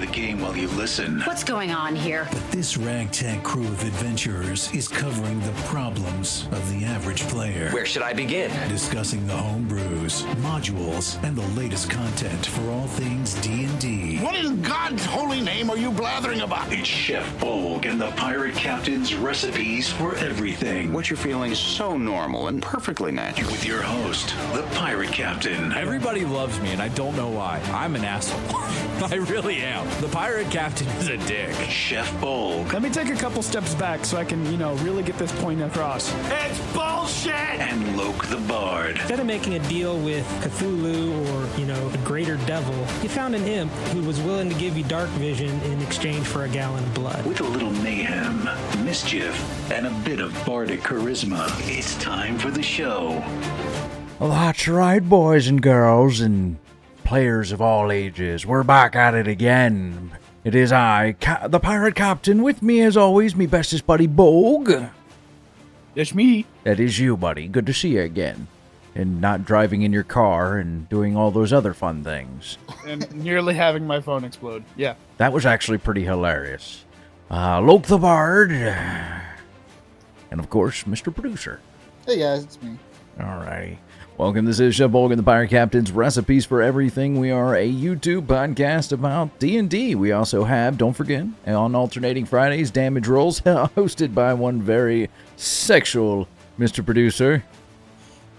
the game while you listen. What's going on here? This ragtag crew of adventurers is covering the problems of the average player. Where should I begin? Discussing the home brews, modules, and the latest content for all things D&D. What in God's holy name are you blathering about? It's Chef Bolgg and the Pirate Captain's recipes for everything. What you're feeling is so normal and perfectly natural. With your host, the Pirate Captain. Everybody loves me, and I don't know why. I'm an asshole. I really am. The Pirate Captain is a dick. Chef Bolgg. Let me take a couple steps back so I can, really get this point across. It's bullshit! And Loke the Bard. Instead of making a deal with Cthulhu or, the greater devil, you found an imp who was willing to give you dark vision in exchange for a gallon of blood. With a little mayhem, mischief, and a bit of bardic charisma, it's time for the show. Well, that's right, boys and girls, and players of all ages. We're back at it again. It is I, the Pirate Captain, with me as always, me bestest buddy, Bolgg. That's me. That is you, buddy. Good to see you again. And not driving in your car and doing all those other fun things. And nearly having my phone explode. Yeah. That was actually pretty hilarious. Loke the Bard. And of course, Mr. Producer. Hey guys, it's me. Alrighty. Welcome, this is Chef Bolgg and the Pirate Captain's Recipes for Everything. We are a YouTube podcast about D&D. We also have, don't forget, on alternating Fridays, Damage Rolls, hosted by one very sexual Mr. Producer.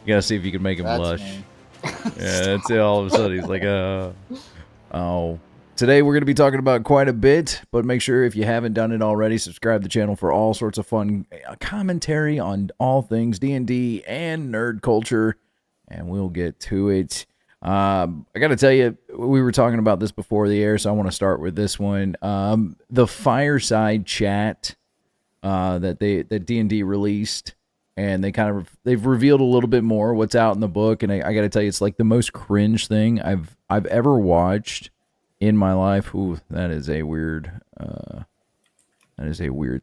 You gotta see if you can make him blush. Yeah, that's it. All of a sudden, he's like, oh. Today, we're going to be talking about quite a bit, but make sure if you haven't done it already, subscribe to the channel for all sorts of fun commentary on all things D&D and nerd culture. And we'll get to it. I got to tell you, we were talking about this before the air, so I want to start with this one. The Fireside Chat that D&D released, and they've revealed a little bit more what's out in the book. And I got to tell you, it's like the most cringe thing I've ever watched in my life. Ooh, that is a weird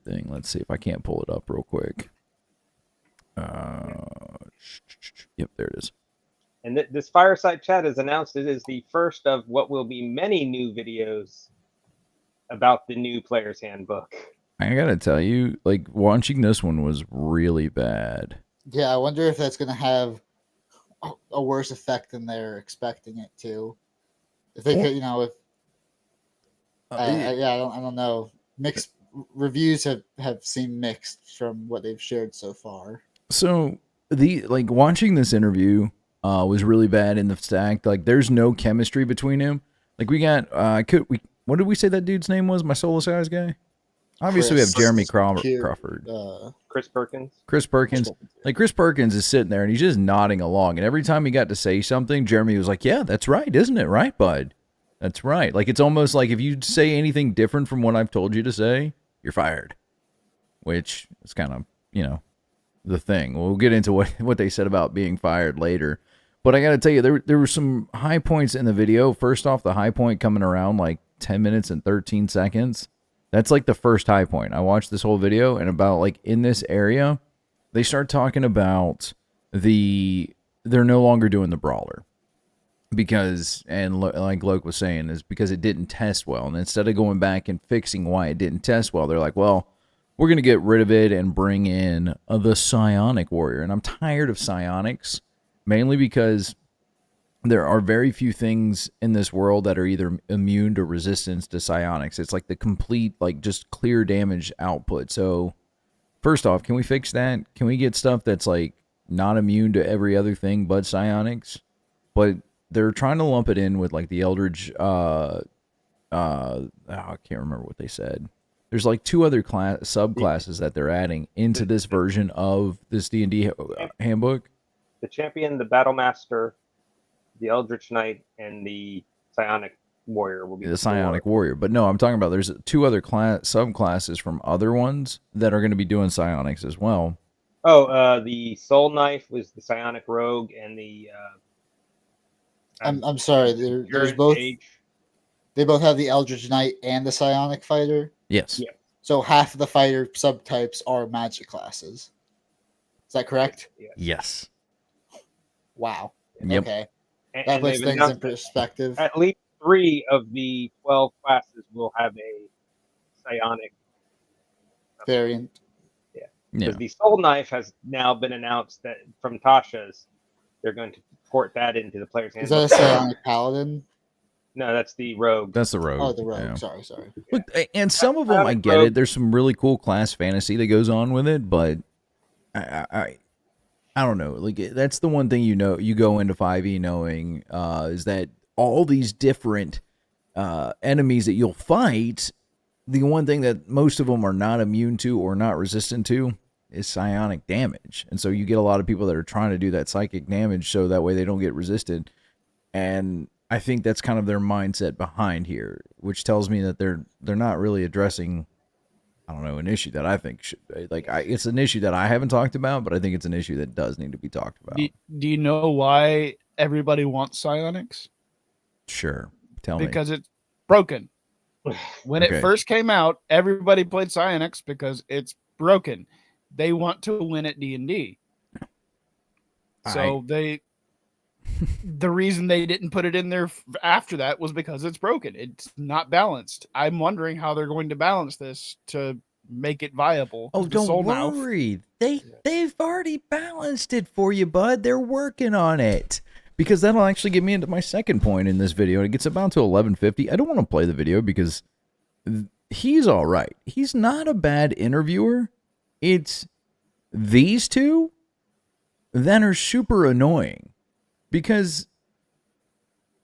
thing. Let's see if I can't pull it up real quick. Yep, there it is. And this Fireside Chat has announced it is the first of what will be many new videos about the new Player's Handbook. I gotta tell you, like, watching this one was really bad. Yeah, I wonder if that's going to have a worse effect than they're expecting it to. If they could, I don't know. Mixed reviews have seemed mixed from what they've shared so far. So watching this interview was really bad in the fact, like, there's no chemistry between him. Like, we got what did we say that dude's name was? My Solo Size guy? Obviously, we have Jeremy Crawford. Chris Perkins. Chris Perkins. Like, Chris Perkins is sitting there, and he's just nodding along. And every time he got to say something, Jeremy was like, yeah, that's right, isn't it? Right, bud? That's right. Like, it's almost like if you say anything different from what I've told you to say, you're fired. Which is kind of, the thing. We'll get into what they said about being fired later. But I got to tell you, there were some high points in the video. First off, the high point coming around like 10 minutes and 13 seconds. That's like the first high point. I watched this whole video, and about like in this area, they start talking about they're no longer doing the brawler. Because, and like Loke was saying, is because it didn't test well. And instead of going back and fixing why it didn't test well, they're like, well, we're going to get rid of it and bring in the psionic warrior. And I'm tired of psionics, mainly because there are very few things in this world that are either immune to resistance to psionics. It's like the complete, like, just clear damage output. So, first off, can we fix that? Can we get stuff that's, like, not immune to every other thing but psionics? But they're trying to lump it in with, like, the Eldritch, I can't remember what they said. There's, like, two other subclasses that they're adding into this version of this D&D handbook. The Champion, the Battlemaster, the Eldritch Knight, and the Psionic Warrior will be the Psionic Warrior. But no, I'm talking about there's two other subclasses from other ones that are going to be doing psionics as well. Oh, the Soul Knife was the Psionic Rogue, and the I'm sorry, there's both. They both have the Eldritch Knight and the Psionic Fighter. Yes. Yeah. So half of the fighter subtypes are magic classes. Is that correct? Yes. Wow. Yep. Okay. That puts things in perspective. At least 3 of the 12 classes will have a psionic variant. Yeah. Yeah. Because the soul knife has now been announced that from Tasha's, they're going to port that into the player's Is that a handbook. psionic paladin? No, that's the rogue. That's the rogue. Oh, the rogue. Yeah. Sorry. Look, and some of them I get it. There's some really cool class fantasy that goes on with it, but I don't know. Like that's the one thing you go into 5e knowing is that all these different enemies that you'll fight, the one thing that most of them are not immune to or not resistant to is psionic damage. And so you get a lot of people that are trying to do that psychic damage so that way they don't get resisted. And I think that's kind of their mindset behind here, which tells me that they're not really addressing, I don't know, an issue that I think should, it's an issue that I haven't talked about, but I think it's an issue that does need to be talked about. Do you know why everybody wants psionics? Sure. Tell me. Because it's broken. When Okay. it first came out, everybody played psionics because it's broken. They want to win at D&D. So the reason they didn't put it in there after that was because it's broken. It's not balanced. I'm wondering how they're going to balance this to make it viable. Oh, don't worry. They've already balanced it for you, bud. They're working on it. Because that'll actually get me into my second point in this video. It gets about to 11:50. I don't want to play the video because he's all right. He's not a bad interviewer. It's these two that are super annoying. Because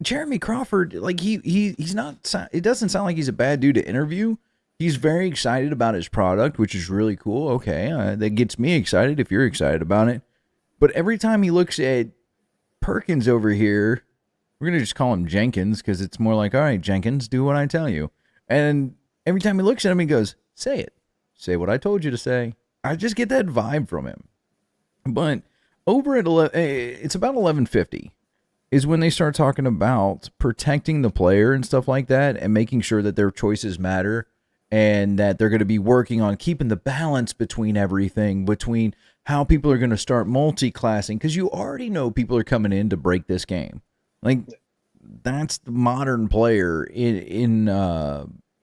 Jeremy Crawford, like he's not, it doesn't sound like he's a bad dude to interview. He's very excited about his product, which is really cool. Okay, that gets me excited if you're excited about it. But every time he looks at Perkins over here, we're going to just call him Jenkins because it's more like, all right, Jenkins, do what I tell you. And every time he looks at him, he goes, say it. Say what I told you to say. I just get that vibe from him. But over at it's about 11:50 is when they start talking about protecting the player and stuff like that and making sure that their choices matter and that they're going to be working on keeping the balance between everything, between how people are going to start multi-classing, because you already know people are coming in to break this game. Like, that's the modern player in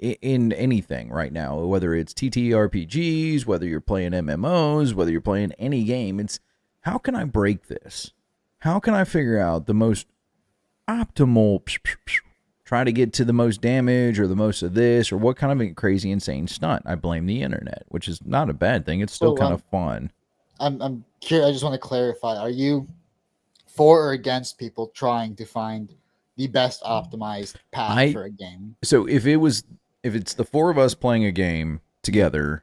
anything right now, whether it's TTRPGs, whether you're playing MMOs, whether you're playing any game. It's, how can I break this? How can I figure out the most optimal, try to get to the most damage or the most of this, or what kind of a crazy, insane stunt? I blame the internet, which is not a bad thing. It's still kind of fun. I'm curious. I just want to clarify. Are you for or against people trying to find the best optimized path for a game? So if it's the four of us playing a game together,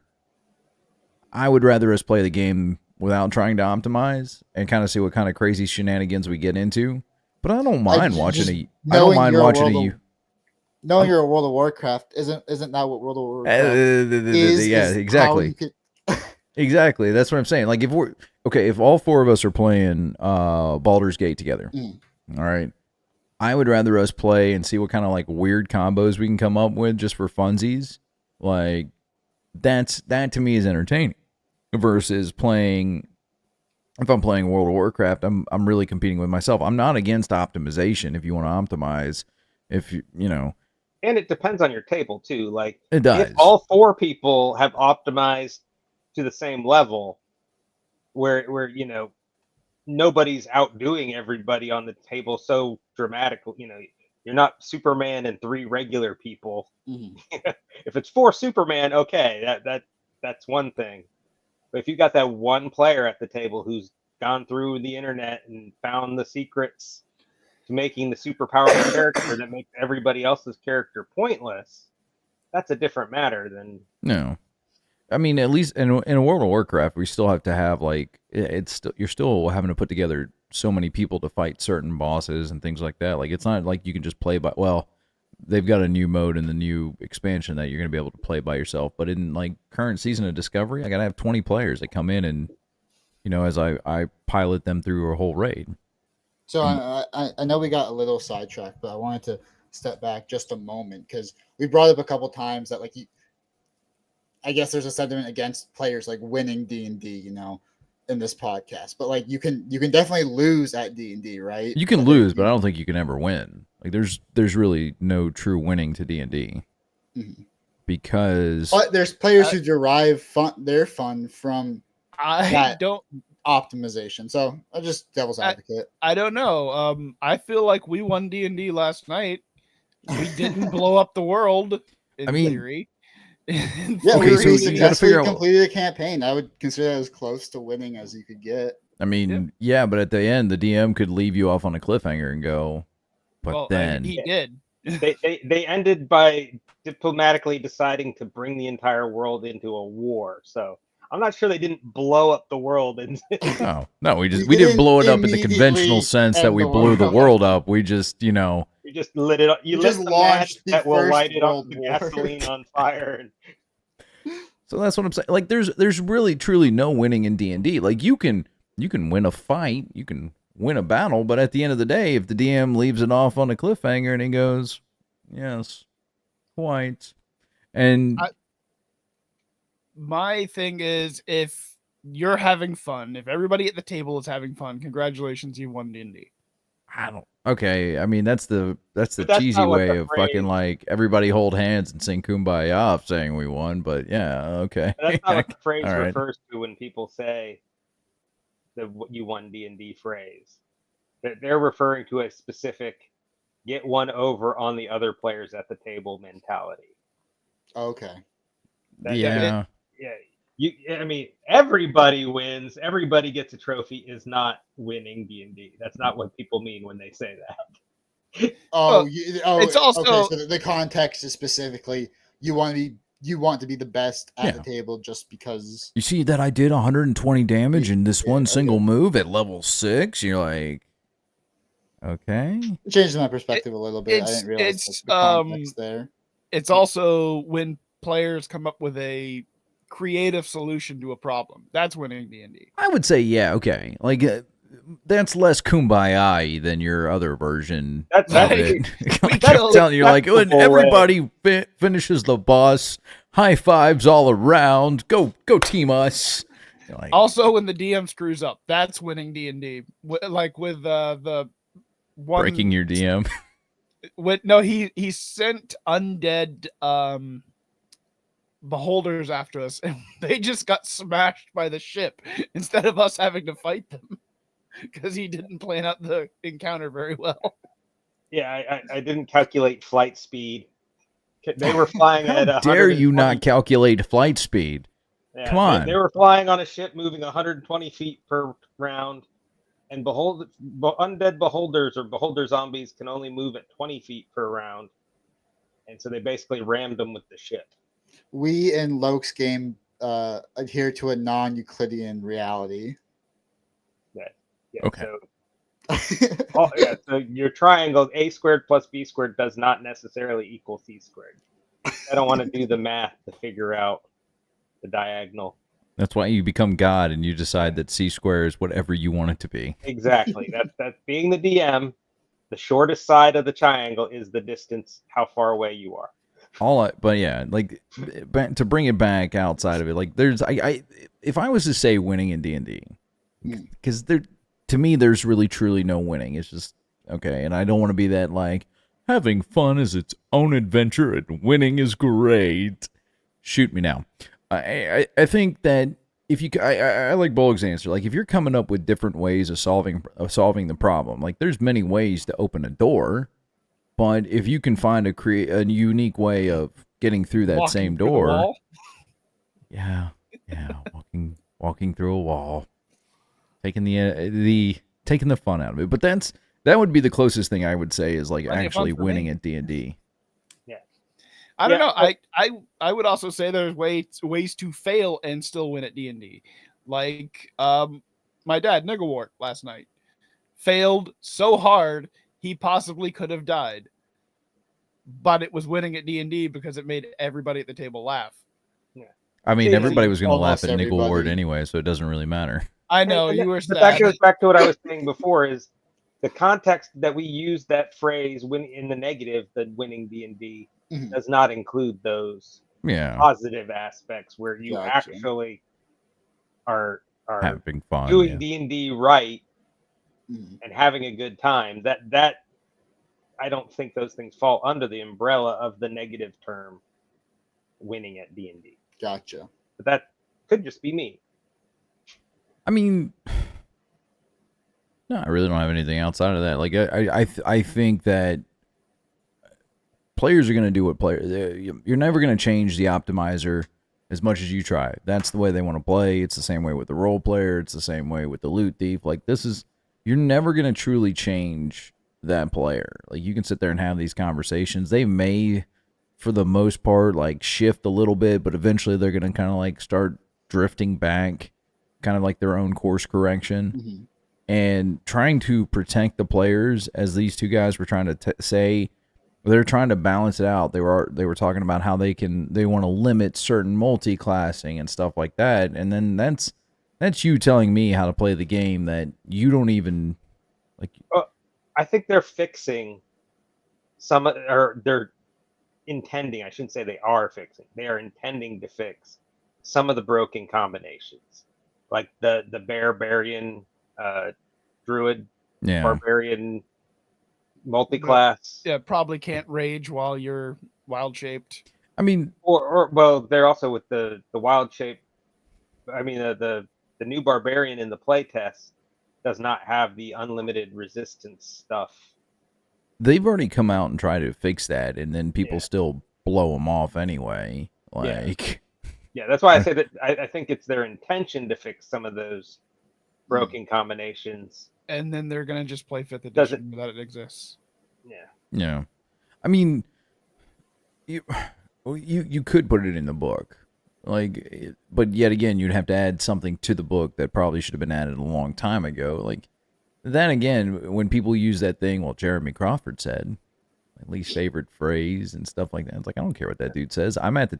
I would rather us play the game without trying to optimize and kind of see what kind of crazy shenanigans we get into. But I don't mind watching knowing you're a World of Warcraft, isn't that what World of Warcraft is? Yeah, exactly. Exactly. That's what I'm saying. Like if all four of us are playing Baldur's Gate together, all right, I would rather us play and see what kind of like weird combos we can come up with just for funsies. Like that to me is entertaining versus playing. If I'm playing World of Warcraft, I'm really competing with myself. I'm not against optimization if you want to optimize. If you know. And it depends on your table too. Like it does. If all four people have optimized to the same level, where nobody's outdoing everybody on the table so dramatically. You're not Superman and three regular people. Mm-hmm. If it's four Superman, okay, that's one thing. But if you got that one player at the table who's gone through the internet and found the secrets to making the super powerful character that makes everybody else's character pointless, that's a different matter than. No. I mean, at least in a World of Warcraft, we still have to have you're still having to put together so many people to fight certain bosses and things like that. Like, it's not like you can just play by. Well, they've got a new mode in the new expansion that you're going to be able to play by yourself. But in like current season of Discovery, I got to have 20 players that come in and as I pilot them through a whole raid. So I know we got a little sidetracked, but I wanted to step back just a moment because we brought up a couple times that I guess there's a sentiment against players like winning D&D, in this podcast. But like you can definitely lose at D&D, right? You can lose, but I don't think you can ever win. Like there's really no true winning to D&D because But there's players who derive their fun from I that don't. optimization. So I'm just devil's advocate. I don't know. I feel like we won D&D last night. We didn't blow up the world. In theory. Yeah, Okay, we so you gotta successfully figure out- completed a campaign. I would consider that as close to winning as you could get. I mean, yeah, but at the end, the DM could leave you off on a cliffhanger and go, but then he did. They ended by diplomatically deciding to bring the entire world into a war. So I'm not sure they didn't blow up the world. no, we didn't blow it up in the conventional sense that we blew the world up. We just, you just lit it up. You just lit the launched match the that will first light it up world the war. gasoline on fire. So that's what I'm saying. Like, there's really truly no winning in D&D. Like, you can win a fight, you can win a battle, but at the end of the day, if the DM leaves it off on a cliffhanger and he goes, yes, quite, and my thing is, if you're having fun, if everybody at the table is having fun, congratulations, you won D&D. I don't. Okay, I mean that's the that's cheesy not what way the of phrase- fucking like everybody hold hands and sing Kumbaya off saying we won, but yeah, okay. That's not what the phrase All right. refers to when people say the "you won D&D" phrase. They're referring to a specific get one over on the other players at the table mentality. Okay. Yeah. I mean, everybody wins. Everybody gets a trophy is not winning D&D. That's not what people mean when they say that. It's also okay, so the context is specifically you want to be the best at the table just because. You see that I did 120 damage in this one single move at level 6. You're like, okay. It changed my perspective a little bit. I didn't realize the context there. It's also when players come up with a creative solution to a problem. That's winning D&D. I would say, yeah, okay. Like, that's less kumbaya than your other version That's of it. I kept telling you, like, when everybody finishes the boss, high fives all around, go team us. Like, Also, when the DM screws up, that's winning D&D. Like with the one breaking your DM. He sent undead beholders after us, and they just got smashed by the ship instead of us having to fight them because he didn't plan out the encounter very well. Yeah, I didn't calculate flight speed. They were flying at How dare you not calculate flight speed? Yeah, Come on. They were flying on a ship moving 120 feet per round, and undead beholders or beholder zombies can only move at 20 feet per round. And so they basically rammed them with the ship. We in Loke's game adhere to a non-Euclidean reality. Yeah, Okay. So your triangle a squared plus b squared does not necessarily equal c squared. I don't want to do the math to figure out the diagonal. That's why you become God and you decide that C square is whatever you want it to be. Exactly. That's being the DM. The shortest side of the triangle is the distance, how far away you are. But yeah, like to bring it back outside of it, like if I was to say winning in D&D, because to me there's really truly no winning. It's just okay, and I don't want to be that like having fun is its own adventure and winning is great. Shoot me now. I think that if you I like Bolgg's answer. Like if you're coming up with different ways of solving the problem, like there's many ways to open a door. But if you can find a unique way of getting through that same door, yeah, walking through a wall, taking the fun out of it. But that would be the closest thing I would say is like actually winning at D&D. Yeah, I don't know. I would also say there's ways to fail and still win at D&D. Like my dad, Nigglewart, last night failed so hard. He possibly could have died, but it was winning at D&D because it made everybody at the table laugh. Yeah, I mean, everybody was going to laugh at everybody. Nigglewart anyway, so it doesn't really matter. I know And you were but sad. that goes back to what I was saying before: is the context that we use that phrase "win" in the negative, the winning D&D, does not include those positive aspects where you actually are having fun, doing D&D right. And having a good time. That I don't think those things fall under the umbrella of the negative term winning at D&D. Gotcha. But that could just be me. I mean, no, I really don't have anything outside of that. Like, I think that players are going to do what players. You're never going to change the optimizer as much as you try. That's the way they want to play. It's the same way with the role player. It's the same way with the loot thief. Like, you're never going to truly change that player. Like, you can sit there and have these conversations. They may, for the most part, like, shift a little bit, but eventually they're going to kind of like start drifting back, kind of like their own course correction. Mm-hmm. And trying to protect the players, as these two guys were trying to say, they're trying to balance it out. They were talking about how they want to limit certain multi-classing and stuff like that. And then that's you telling me how to play the game that you don't even like. I think they're fixing or they're intending. I shouldn't say they are fixing. They are intending to fix some of the broken combinations, like the barbarian, druid, barbarian multi-class. Yeah, probably can't rage while you're wild shaped. I mean, or well, they're also with the wild shape. I mean, the new barbarian in the playtest does not have the unlimited resistance stuff. They've already come out and tried to fix that, and then people still blow them off anyway. Like, yeah, that's why I say that I think it's their intention to fix some of those broken combinations. And then they're going to just play 5th edition without it exists. Yeah. I mean, you could put it in the book. Like, but yet again, you'd have to add something to the book that probably should have been added a long time ago. Like, then again, when people use that thing, well, Jeremy Crawford said, my least favorite phrase and stuff like that. It's like, I don't care what that dude says. I'm at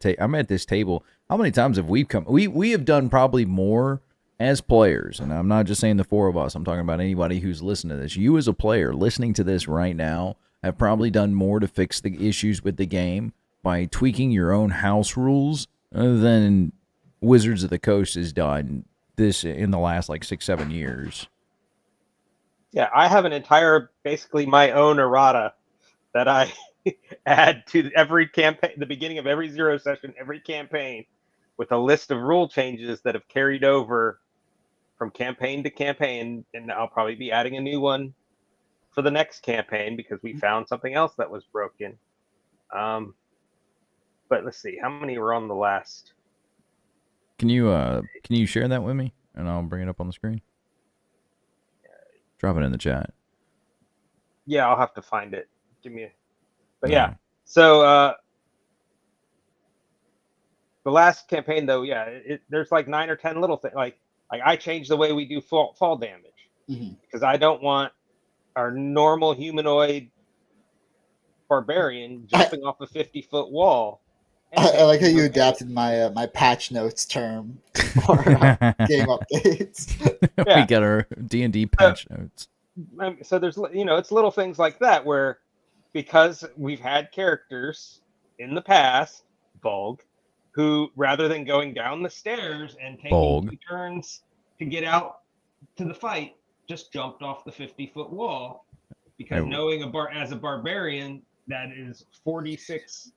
this table. How many times have we come? We have done probably more as players, and I'm not just saying the four of us. I'm talking about anybody who's listening to this. You as a player listening to this right now have probably done more to fix the issues with the game by tweaking your own house rules than Wizards of the Coast has done this in the last like 6-7 years. Yeah, I have an entire, basically my own errata that I add to every campaign, the beginning of every zero session, every campaign, with a list of rule changes that have carried over from campaign to campaign, and I'll probably be adding a new one for the next campaign because we found something else that was broken. But let's see, how many were on the last? Can you share that with me, and I'll bring it up on the screen? Drop it in the chat. Yeah, I'll have to find it. But yeah. So the last campaign, though, there's like 9 or 10 little things. Like I changed the way we do fall damage because I don't want our normal humanoid barbarian jumping off a 50-foot wall. I like how you adapted my my patch notes term for game updates. We got our D&D patch notes. So there's, it's little things like that where, because we've had characters in the past, Bolgg, who rather than going down the stairs and taking 2 turns to get out to the fight, just jumped off the 50-foot wall because knowing as a barbarian, that is 46.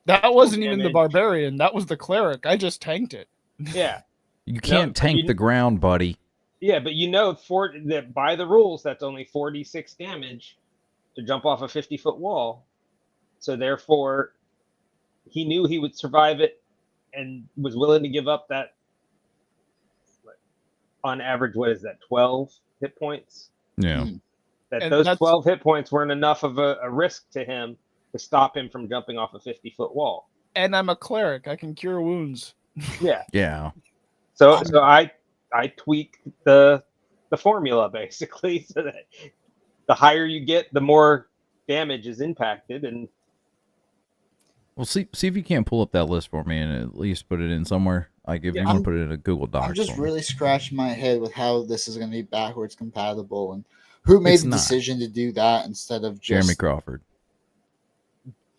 That wasn't even the barbarian. That was the cleric. I just tanked it. Yeah. You can't tank the ground, buddy. Yeah, but that by the rules, that's only 46 damage to jump off a 50-foot wall. So therefore, he knew he would survive it and was willing to give up that, on average, what is that, 12 hit points? Yeah. Those 12 hit points weren't enough of a risk to him to stop him from jumping off a 50-foot wall. And I'm a cleric. I can cure wounds. Yeah. Yeah. So I tweak the formula basically so that the higher you get, the more damage is impacted. And well, see if you can't pull up that list for me and at least put it in somewhere. Like if you want to put it in a Google Doc. I'm just really scratching my head with how this is going to be backwards compatible and who made the decision to do that instead of just Jeremy Crawford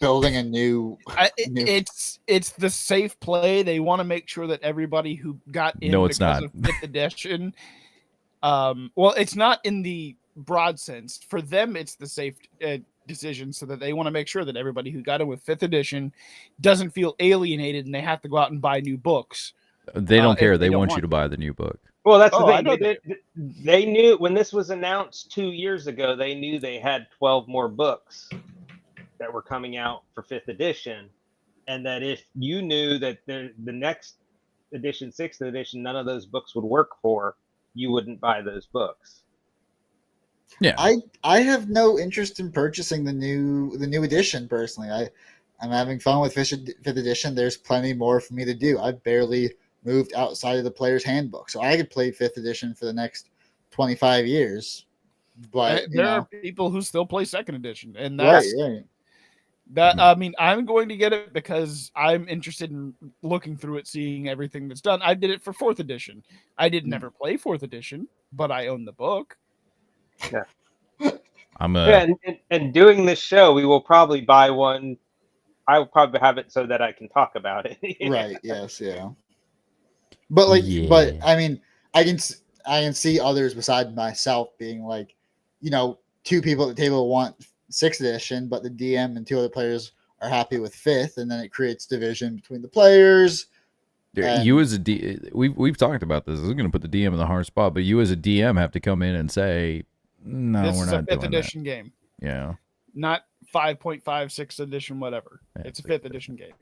building a new. It's the safe play. They want to make sure that everybody who got in of 5th edition. Well, it's not in the broad sense. For them, it's the safe. decision so that they want to make sure that everybody who got in with 5th edition doesn't feel alienated and they have to go out and buy new books. They don't care. if They don't want you to buy the new book. Well, that's Oh, the I know thing. They knew when this was announced 2 years ago, they knew they had 12 more books that were coming out for 5th edition. And that if you knew that the next edition, 6th edition, none of those books would work for, you wouldn't buy those books. Yeah. I have no interest in purchasing the new edition personally. I'm having fun with 5th edition. There's plenty more for me to do. I've barely moved outside of the player's handbook, so I could play 5th edition for the next 25 years. But there are people who still play 2nd edition, and that's right. that. I mean, I'm going to get it because I'm interested in looking through it, seeing everything that's done. I did it for 4th edition. I did never play 4th edition, but I own the book. Yeah. And doing this show, we will probably buy one. I will probably have it so that I can talk about it. Right. Yes. Yeah. But but I mean, I can see others besides myself being like, 2 people at the table want 6th edition, but the DM and 2 other players are happy with 5th, and then it creates division between the players. You as a we've talked about this. This is going to put the DM in the hard spot, but you as a DM have to come in and say, no, this we're is not a 5th doing edition that. game. Yeah. Not 5.5, 6th edition, whatever. Yeah, it's a 5th edition game.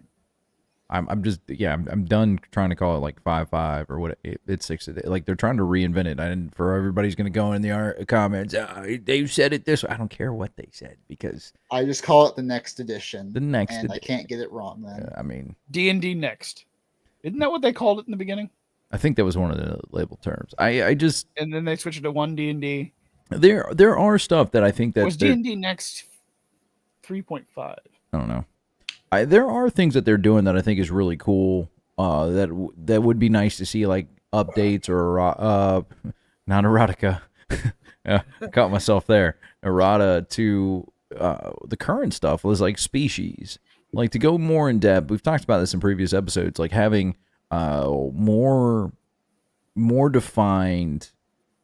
I'm just I'm done trying to call it like 5.5 or what it's 6. Like they're trying to reinvent it, and for everybody's going to go in the comments. They said it this way. I don't care what they said because I just call it the next edition. The next and edition. I can't get it wrong. Then I mean D&D next. Isn't that what they called it in the beginning? I think that was one of the label terms. I just and then they switched it to 1 D&D. There are stuff that I think that was D&D next 3.5. I don't know. There are things that they're doing that I think is really cool. That would be nice to see, like updates or not erotica. I caught myself there. Errata to the current stuff was like species, like to go more in depth. We've talked about this in previous episodes, like having more defined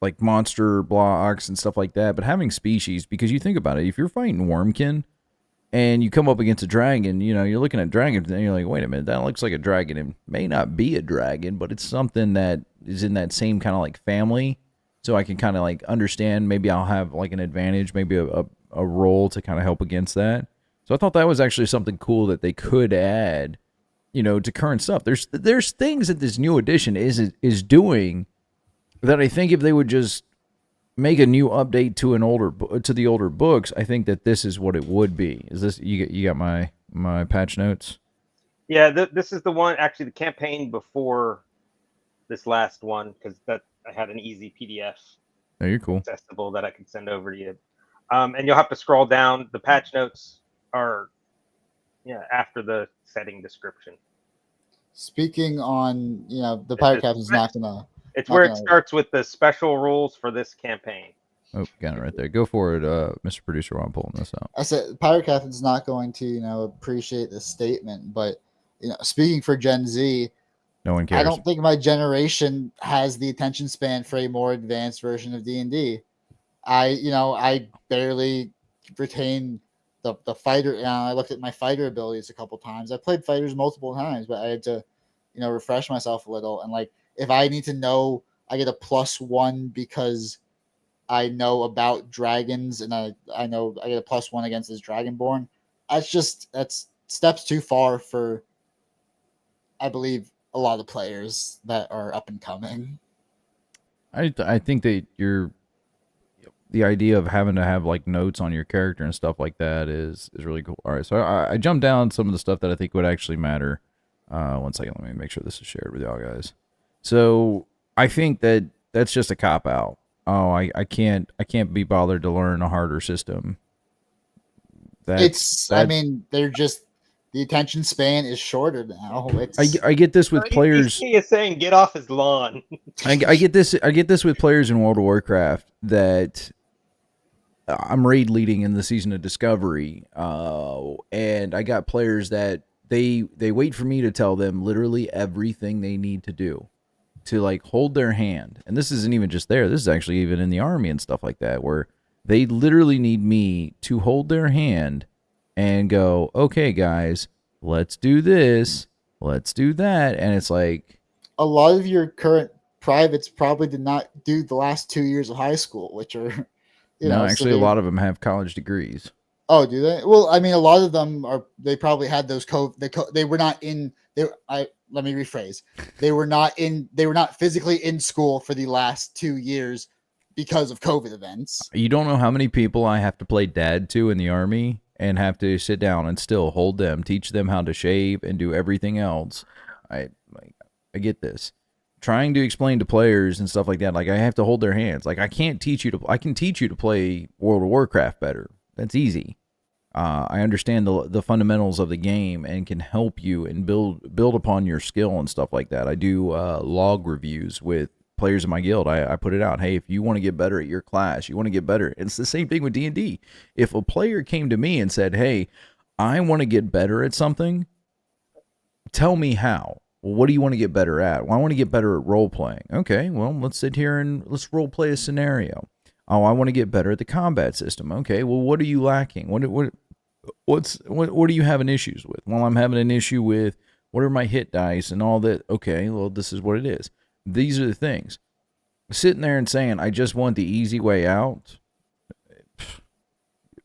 like monster blocks and stuff like that. But having species, because you think about it, if you're fighting Wormkin and you come up against a dragon, you're looking at dragons and you're like, wait a minute, that looks like a dragon. It may not be a dragon, but it's something that is in that same kind of like family. So I can kind of like understand, maybe I'll have like an advantage, maybe a role to kind of help against that. So I thought that was actually something cool that they could add, to current stuff. There's things that this new edition is doing that I think if they would just make a new update to the older books, I think that this is what it would be. Is this you got my patch notes? Yeah, this is the one, actually the campaign before this last one, because I had an easy PDF. Oh, you're cool. Accessible that I could send over to you. And you'll have to scroll down. The patch notes are after the setting description. Speaking on, the pirate captain's not gonna. It's where it starts with the special rules for this campaign. Oh, got it right there. Go for it, Mr. Producer, while I'm pulling this out. I said pirate captain's not going to, appreciate this statement, but speaking for Gen Z, no one cares. I don't think my generation has the attention span for a more advanced version of D&D. I barely retain the fighter. I looked at my fighter abilities a couple times. I played fighters multiple times, but I had to, refresh myself a little. And like, if I need to know, I get a +1 because I know about dragons, and I know I get a +1 against this Dragonborn. That's steps too far for, I believe, a lot of players that are up and coming. I think that the idea of having to have like notes on your character and stuff like that is really cool. All right, so I jumped down some of the stuff that I think would actually matter. 1 second, let me make sure this is shared with y'all guys. So I think that that's just a cop out. Oh, I can't be bothered to learn a harder system. I mean, they're just, the attention span is shorter now. I get this with players. He is saying get off his lawn. I get this with players in World of Warcraft that I'm raid leading in the season of Discovery, and I got players that they wait for me to tell them literally everything they need to do to like hold their hand. And this isn't even just there. This is actually even in the army and stuff like that, where They literally need me to hold their hand and go, okay, guys, let's do this, let's do that. And it's like, a lot of your current privates probably did not do the last 2 years of high school, which are, actually, a lot of them have college degrees. Oh, do they? Well, I mean, a lot of them are. They probably had those They were not in. Let me rephrase. They were not in. They were not physically in school for the last 2 years because of COVID events. You don't know how many people I have to play dad to in the Army and have to sit down and still hold them, teach them how to shave and do everything else. I get this. Trying to explain to players and stuff like that, like I have to hold their hands. Like I can teach you to play World of Warcraft better. That's easy. I understand the fundamentals of the game and can help you and build upon your skill and stuff like that. I do log reviews with players in my guild. I put it out. Hey, if you want to get better at your class, you want to get better. It's the same thing with D&D. If a player came to me and said, hey, I want to get better at something, tell me how. Well, what do you want to get better at? Well, I want to get better at role playing. Okay, well, let's sit here and let's role play a scenario. Oh, I want to get better at the combat system. Okay, well, what are you lacking? What are you having issues with? Well, I'm having an issue with what are my hit dice and all that. Okay, well, this is what it is. These are the things. Sitting there and saying, I just want the easy way out.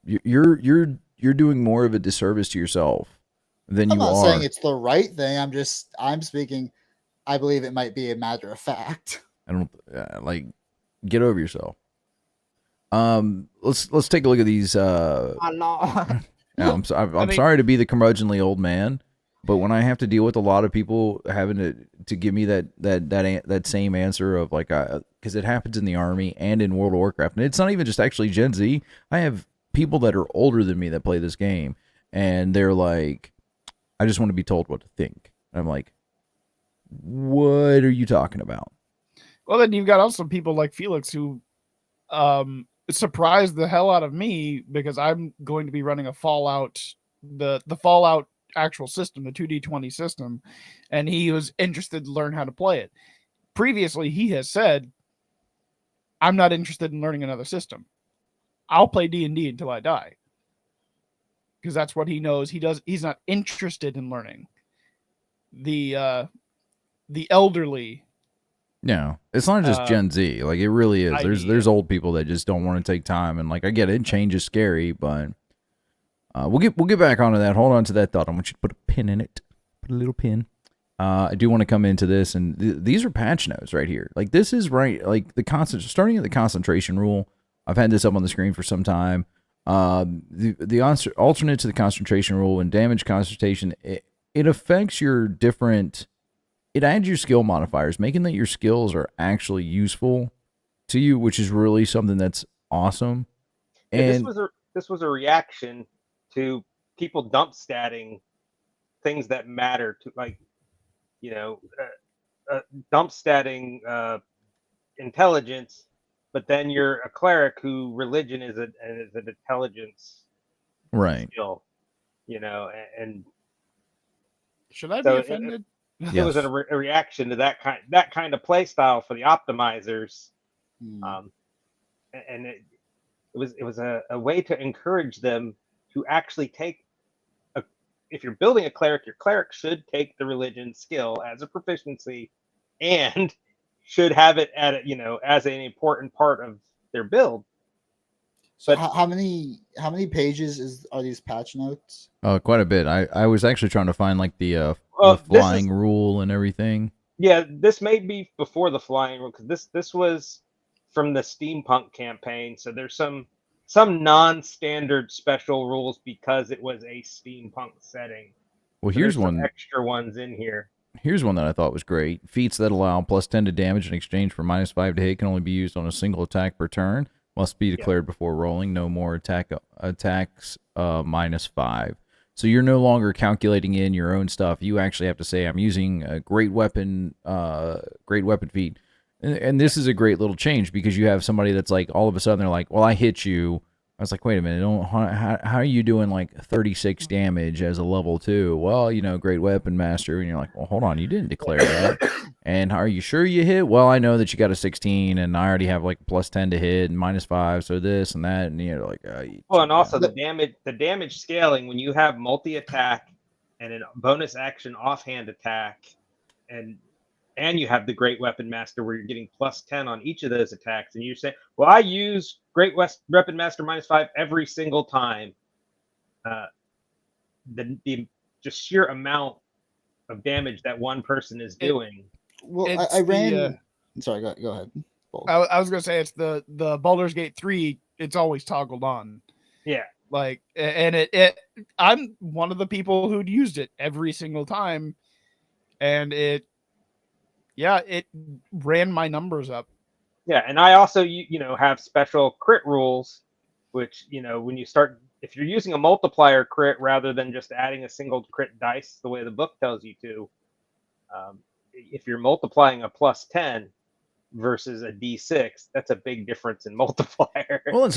You're doing more of a disservice to yourself than you are. I'm not saying it's the right thing. I'm speaking. I believe it might be a matter of fact. I don't get over yourself. Let's take a look at these. I'm sorry to be the curmudgeonly old man, but when I have to deal with a lot of people having to give me that same answer of because it happens in the Army and in World of Warcraft, and it's not even just actually Gen Z. I have people that are older than me that play this game, and they're like, I just want to be told what to think. And I'm like, what are you talking about? Well, then you've got also people like Felix who surprised the hell out of me because I'm going to be running a Fallout, the Fallout actual system, the 2D20 system, and he was interested to learn how to play it. Previously, he has said, I'm not interested in learning another system. I'll play D&D until I die. Because that's what he knows. He's not interested in learning. The elderly. No, it's not just Gen Z. Like, it really is. There's old people that just don't want to take time, and I get it. Change is scary, but we'll get back onto that. Hold on to that thought. I want you to put a pin in it. Put a little pin. I do want to come into this, and these are patch notes right here. Like, this is right. Like starting at the concentration rule. I've had this up on the screen for some time. The alternate to the concentration rule and damage concentration. It affects your different. It adds your skill modifiers, making that your skills are actually useful to you, which is really something that's awesome. And this was a reaction to people dump statting things that matter to, dump statting intelligence, but then you're a cleric who religion is an intelligence skill, and should I be offended? It was a reaction to that kind of play style for the optimizers, and it was a way to encourage them to actually take if you're building a cleric, your cleric should take the religion skill as a proficiency, and should have it as an important part of their build. So how many pages are these patch notes? Quite a bit. I was actually trying to find the flying rule and everything. Yeah, this may be before the flying rule because this was from the steampunk campaign. So there's some non-standard special rules because it was a steampunk setting. Well, so here's one extra ones in here. Here's one that I thought was great. Feats that allow +10 to damage in exchange for -5 to hit can only be used on a single attack per turn. Must be declared before rolling. No more attacks -5. So you're no longer calculating in your own stuff. You actually have to say, I'm using a great weapon feat. And this is a great little change because you have somebody that's like, all of a sudden they're like, well, I hit you. I was like, wait a minute, how are you doing like 36 damage as a level 2? Well, great weapon master. And you're like, well, hold on, you didn't declare that. And are you sure you hit? Well, I know that you got a 16, and I already have like plus 10 to hit and minus 5, so this and that. And you're like, well, and also the damage scaling when you have multi-attack and a bonus action offhand attack, and you have the Great Weapon Master where you're getting plus 10 on each of those attacks, and you say, well, I use Great Weapon Master minus 5 every single time. The just sheer amount of damage that one person is doing. Well, I ran. Sorry, go ahead. I was gonna say it's the Baldur's Gate 3. It's always toggled on. Yeah. Like, and I'm one of the people who'd used it every single time, and it ran my numbers up. Yeah, and I also have special crit rules, which when you start, if you're using a multiplier crit rather than just adding a single crit dice the way the book tells you to, if you're multiplying a plus 10 versus a d6, that's a big difference in multiplier. well,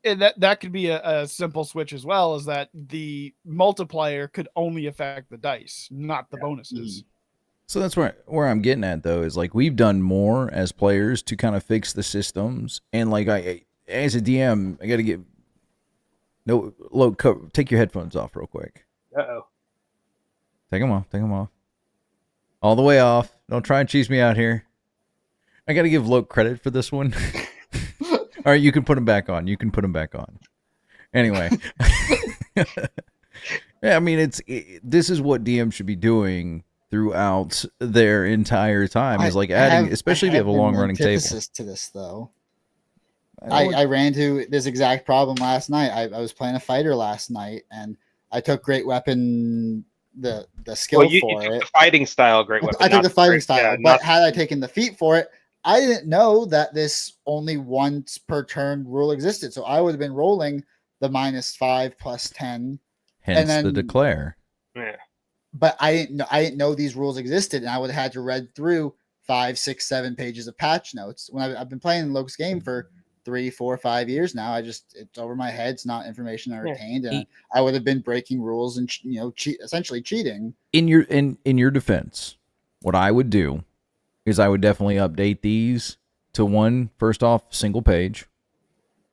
that could be a simple switch as well, is that the multiplier could only affect the dice, not the bonuses. Mm-hmm. So that's where I'm getting at, though, is like we've done more as players to kind of fix the systems, and like as a DM, I got to get take your headphones off real quick. Uh-oh. Take them off, all the way off. Don't try and cheese me out here. I got to give Loke credit for this one. All right, you can put them back on. Anyway, yeah, I mean this is what DM should be doing throughout their entire time, is like adding, especially if you have a long running table. To this though, I ran into this exact problem last night. I was playing a fighter last night, and I took great weapon the skill you for took it. The fighting style great weapon. I took the fighting style, but had I taken the feat for it, I didn't know that this only once per turn rule existed. So I would have been rolling the -5 plus 10, hence and then the declare. Yeah. But I didn't know these rules existed, and I would have had to read through 5, 6, 7 pages of patch notes. When I've been playing Loke's game for 3, 4, 5 years now, it's over my head. It's not information I retained, and I would have been breaking rules and essentially cheating. In your defense, what I would do is I would definitely update these to first off, single page,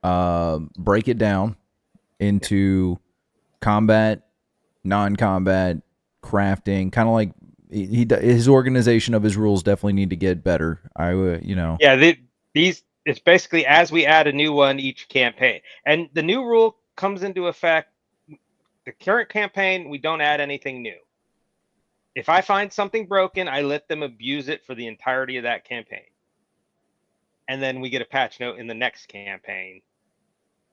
break it down into combat, non-combat, crafting, kind of like his organization of his rules definitely need to get better. I would, Yeah, these it's basically as we add a new one each campaign, and the new rule comes into effect. The current campaign, we don't add anything new. If I find something broken, I let them abuse it for the entirety of that campaign, and then we get a patch note in the next campaign,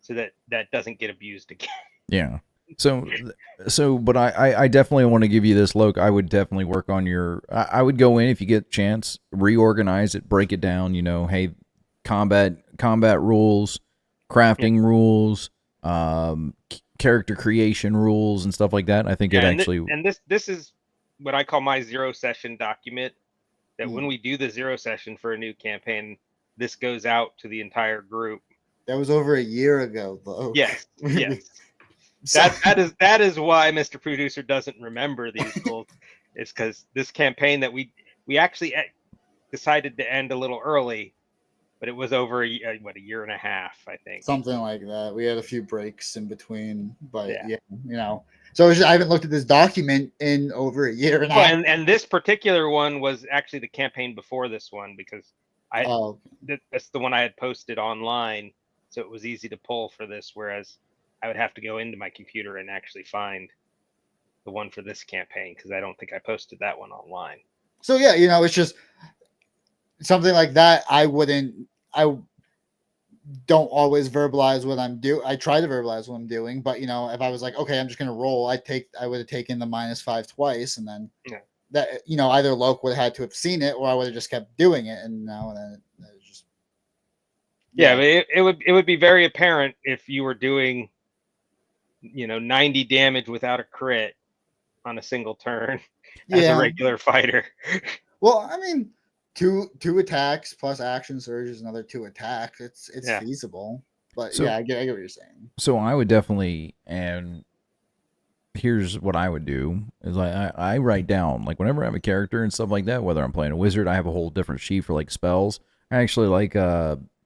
so that doesn't get abused again. Yeah. So, but I definitely want to give you this, Loke. I would definitely work on I would go in if you get a chance, reorganize it, break it down. Hey, combat rules, crafting rules, character creation rules, and stuff like that. I think this is what I call my 0 session document. That when we do the 0 session for a new campaign, this goes out to the entire group. That was over a year ago, though. Yes. That is why Mr. Producer doesn't remember these rules. It's because this campaign that we actually decided to end a little early, but it was over a year and a half, I think. Something like that. We had a few breaks in between, but So I haven't looked at this document in over a year and a half. And this particular one was actually the campaign before this one, because that's the one I had posted online, so it was easy to pull for this, whereas I would have to go into my computer and actually find the one for this campaign, because I don't think I posted that one online. So yeah, it's just something like that. I don't always verbalize what I'm doing. I try to verbalize what I'm doing, but if I was like, okay, I'm just gonna roll, I would have taken the -5 twice, and then that either Loke would have had to have seen it, or I would have just kept doing it, and then it was just but it would be very apparent if you were doing 90 damage without a crit on a single turn as a regular fighter. Well, I mean, two attacks plus action surge is another 2 attacks. It's feasible. But So- yeah, I get what you're saying. So I would definitely, and here's what I would do is I write down, like, whenever I have a character and stuff like that, whether I'm playing a wizard, I have a whole different sheet for like spells. I actually like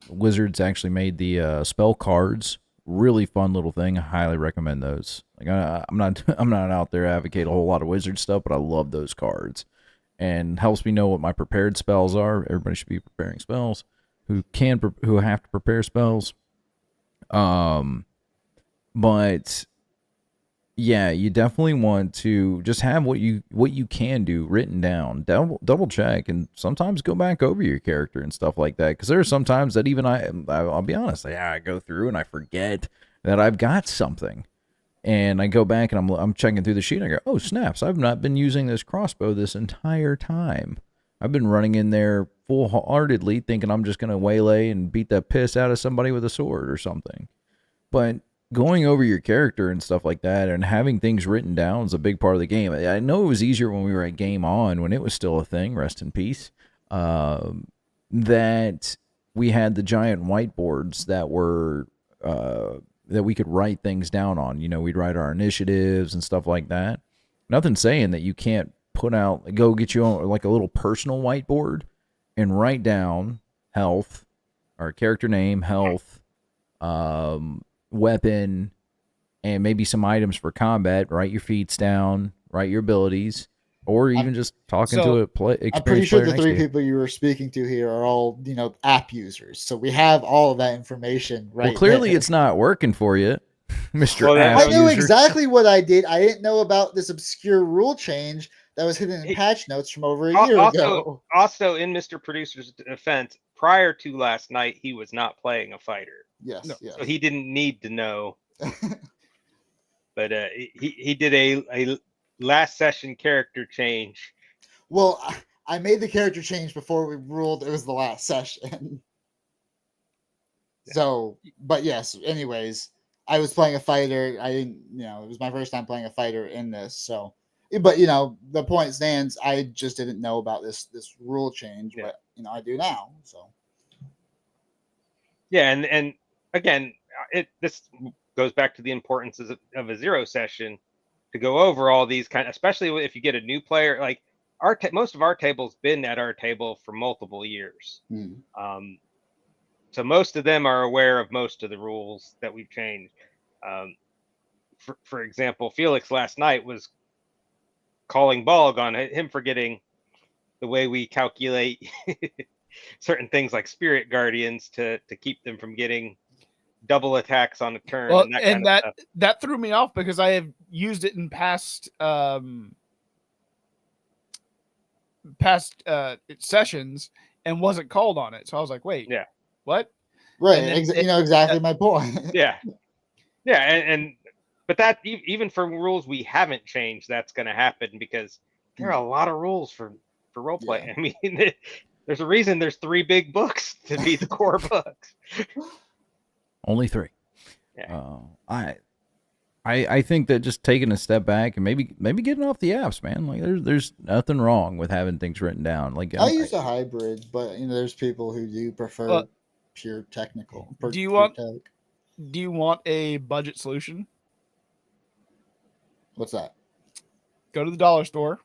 Wizards actually made the spell cards. Really fun little thing. I highly recommend those. Like I'm not out there advocate a whole lot of wizard stuff, but I love those cards. And helps me know what my prepared spells are. Everybody should be preparing spells. Who have to prepare spells. But yeah, you definitely want to just have what you can do written down, double check, and sometimes go back over your character and stuff like that. Because there are some times that even I'll be honest, I go through and I forget that I've got something, and I go back and I'm checking through the sheet. And I go, oh snaps, I've not been using this crossbow this entire time. I've been running in there full-heartedly thinking I'm just gonna waylay and beat the piss out of somebody with a sword or something, but going over your character and stuff like that and having things written down is a big part of the game. I know it was easier when we were at Game On, when it was still a thing, rest in peace, that we had the giant whiteboards that were, that we could write things down on. You know, we'd write our initiatives and stuff like that. Nothing saying that you can't go get you on like a little personal whiteboard and write down health, or character name, health, weapon, and maybe some items for combat. Write your feats down, write your abilities, or even just talking to a I'm pretty sure the three people you were speaking to here are all, app users. So we have all of that information right Well, clearly there. it's not working for you, Mr. Well, App I knew user. exactly what I did. I didn't know about this obscure rule change that was hidden in patch notes from over a year ago. Also, in Mr. Producer's defense, prior to last night, he was not playing a fighter. Yes, No. yes. So he didn't need to know. But he did a last session character change. Well, I made the character change before we ruled it was the last session. So, but yes, anyways, I was playing a fighter. I didn't, it was my first time playing a fighter in this. So, but the point stands. I just didn't know about this rule change, Yeah. but I do now. So, Yeah, and again, this goes back to the importance of a zero session to go over all these especially if you get a new player. Like most of our tables been at our table for multiple years. So most of them are aware of most of the rules that we've changed. For example, Felix last night was calling Bolgg on him forgetting the way we calculate certain things like spirit guardians to keep them from getting double attacks on a turn. Well, and that kind of stuff. that threw me off because I have used it in past sessions and wasn't called on it. So I was like, wait, Yeah. what? right, And then exactly my point. Yeah, and but that even for rules we haven't changed, that's going to happen because there are a lot of rules for roleplay. Yeah. I mean, there's a reason there's 3 big books to be the core books. Only 3. Yeah. I think that just taking a step back and maybe getting off the apps, man. Like there's nothing wrong with having things written down. Like I use a hybrid, but there's people who do prefer pure technical. Do you want a budget solution? What's that? Go to the dollar store,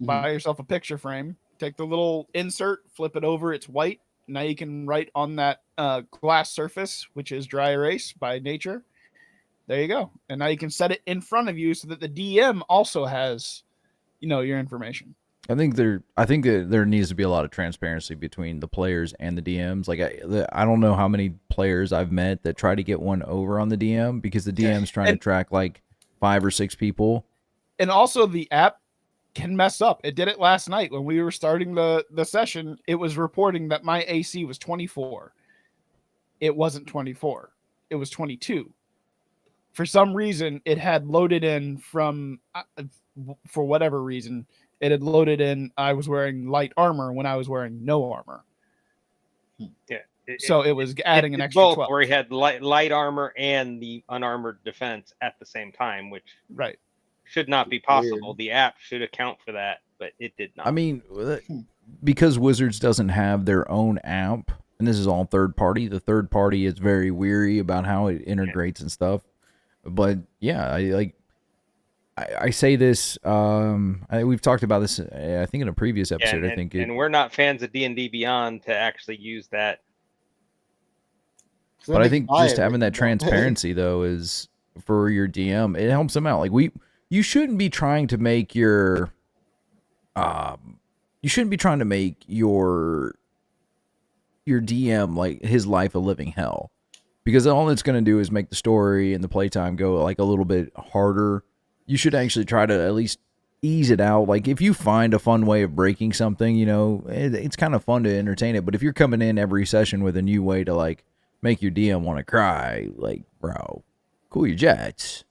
Mhm. buy yourself a picture frame, take the little insert, flip it over, it's white. Now you can write on that glass surface, which is dry erase by nature. There you go. And now you can set it in front of you so that the DM also has, your information. I think that there needs to be a lot of transparency between the players and the DMs. Like I don't know how many players I've met that try to get one over on the DM because the DM's trying to track like 5 or 6 people. And also the app can mess up. It did it last night when we were starting the session. It was reporting that my AC was 24. It wasn't 24. It was 22. For some reason, it had loaded in from, for whatever reason, it had loaded in I was wearing light armor when I was wearing no armor. Yeah. So it was adding an extra both 12. where he had light armor and the unarmored defense at the same time, which Right. should not be possible. Weird. The app should account for that, but it did not. I mean, because Wizards doesn't have their own app and this is all third party. The third party is very weary about how it integrates and stuff. But yeah, I say this. We've talked about this. I think in a previous episode. And we're not fans of D&D Beyond to actually use that. But I think just having that transparency though is for your DM. It helps them out. Like you shouldn't be trying to make your your DM like his life a living hell, because all it's going to do is make the story and the playtime go like a little bit harder. You should actually try to at least ease it out. Like if you find a fun way of breaking something, you know, it's kind of fun to entertain it. But if you're coming in every session with a new way to like make your DM want to cry, like, bro, cool your jets.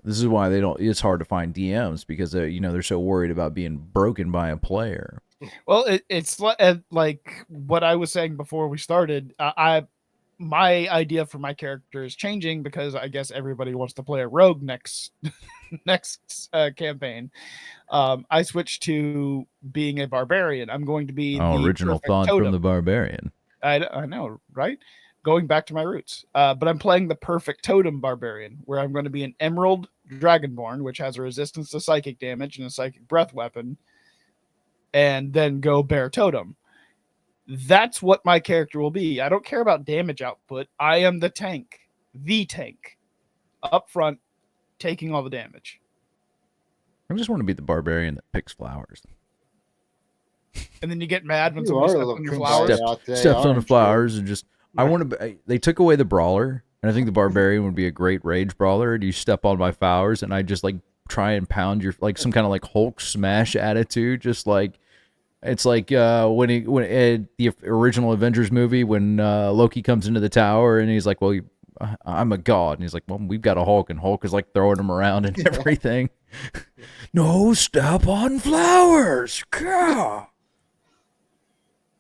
This is why it's hard to find DMs, because they're so worried about being broken by a player. Well, it's like what I was saying before we started. My idea for my character is changing because I guess everybody wants to play a rogue next campaign. I switched to being a barbarian. I'm going to be the original thought totem. From the barbarian. I know, right? Going back to my roots. But I'm playing the perfect totem barbarian, where I'm going to be an emerald dragonborn, which has a resistance to psychic damage and a psychic breath weapon, and then go bear totem. That's what my character will be. I don't care about damage output. I am the tank up front, taking all the damage. I just want to be the barbarian that picks flowers. And then you get mad when someone steps on your flowers. Steps on the flowers and just. I want to. They took away the brawler, and I think the barbarian would be a great rage brawler. And you step on my flowers, and I just like try and pound your like some kind of like Hulk smash attitude, just like. It's like when the original Avengers movie, when Loki comes into the tower and he's like, well, I'm a god. And he's like, well, we've got a Hulk. And Hulk is like throwing him around and everything. No, step on flowers. God.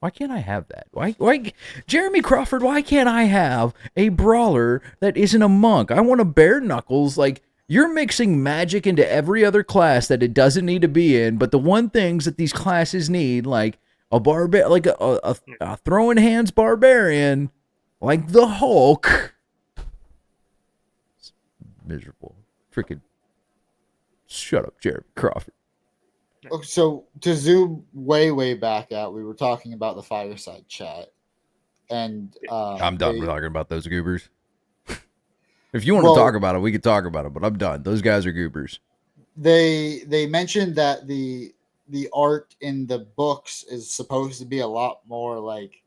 Why can't I have that? Why, Jeremy Crawford, why can't I have a brawler that isn't a monk? I want a bare knuckles, like, you're mixing magic into every other class that it doesn't need to be in, but the one things that these classes need, like a throwing hands barbarian, like the Hulk. It's miserable. Freaking shut up, Jeremy Crawford. So to zoom way back out, we were talking about the fireside chat, and I'm done with talking about those goobers. If you want to talk about it, we could talk about it, but I'm done. Those guys are goobers. They mentioned that the art in the books is supposed to be a lot more like,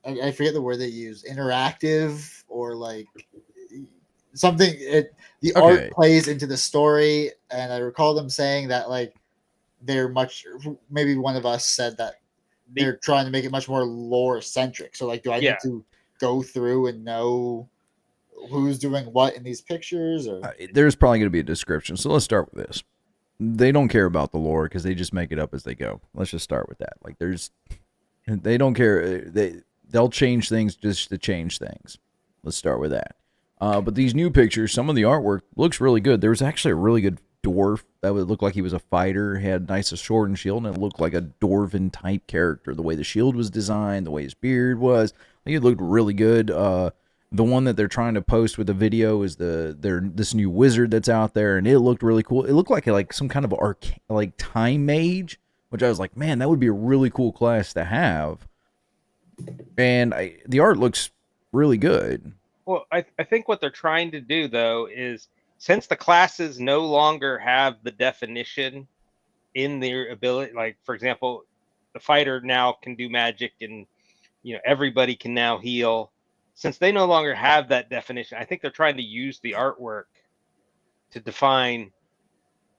I forget the word they use, interactive or like something. Art plays into the story, and I recall them saying that like they're maybe one of us said that they're trying to make it much more lore centric. So like, do I need to go through and know who's doing what in these pictures? Or there's probably going to be a description. So let's start with this. They don't care about the lore because they just make it up as they go. Let's just start with that. Like they don't care. They'll change things just to change things. Let's start with that. But these new pictures, some of the artwork looks really good. There was actually a really good dwarf that would look like he was a fighter. He had nice sword and shield, and it looked like a dwarven type character. The way the shield was designed, the way his beard was, I think it looked really good. The one that they're trying to post with the video is this new wizard that's out there, and it looked really cool. It looked like some kind of time mage, which I was like, man, that would be a really cool class to have. And the art looks really good. Well, I think what they're trying to do though is, since the classes no longer have the definition in their ability, like for example, the fighter now can do magic, and everybody can now heal. Since they no longer have that definition, I think they're trying to use the artwork to define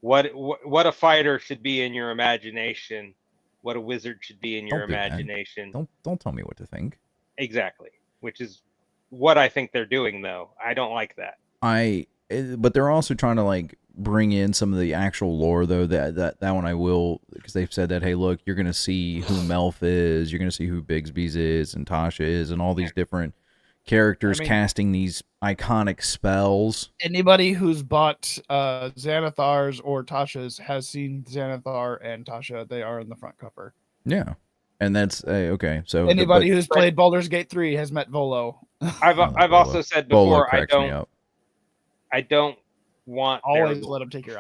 what a fighter should be in your imagination, what a wizard should be in your imagination. Don't tell me what to think. Exactly, which is what I think they're doing, though. I don't like that. But they're also trying to like bring in some of the actual lore, though. That one I will, because they've said that, hey, look, you're gonna see who Melf is, you're gonna see who Bigsby's is, and Tasha is, and all these different characters casting these iconic spells. Anybody who's bought Xanathar's or Tasha's has seen Xanathar and Tasha. They are in the front cover. Yeah. And that's okay. So Anybody who's played Baldur's Gate 3 has met Volo. I've also said Bolo before I don't want always let them take your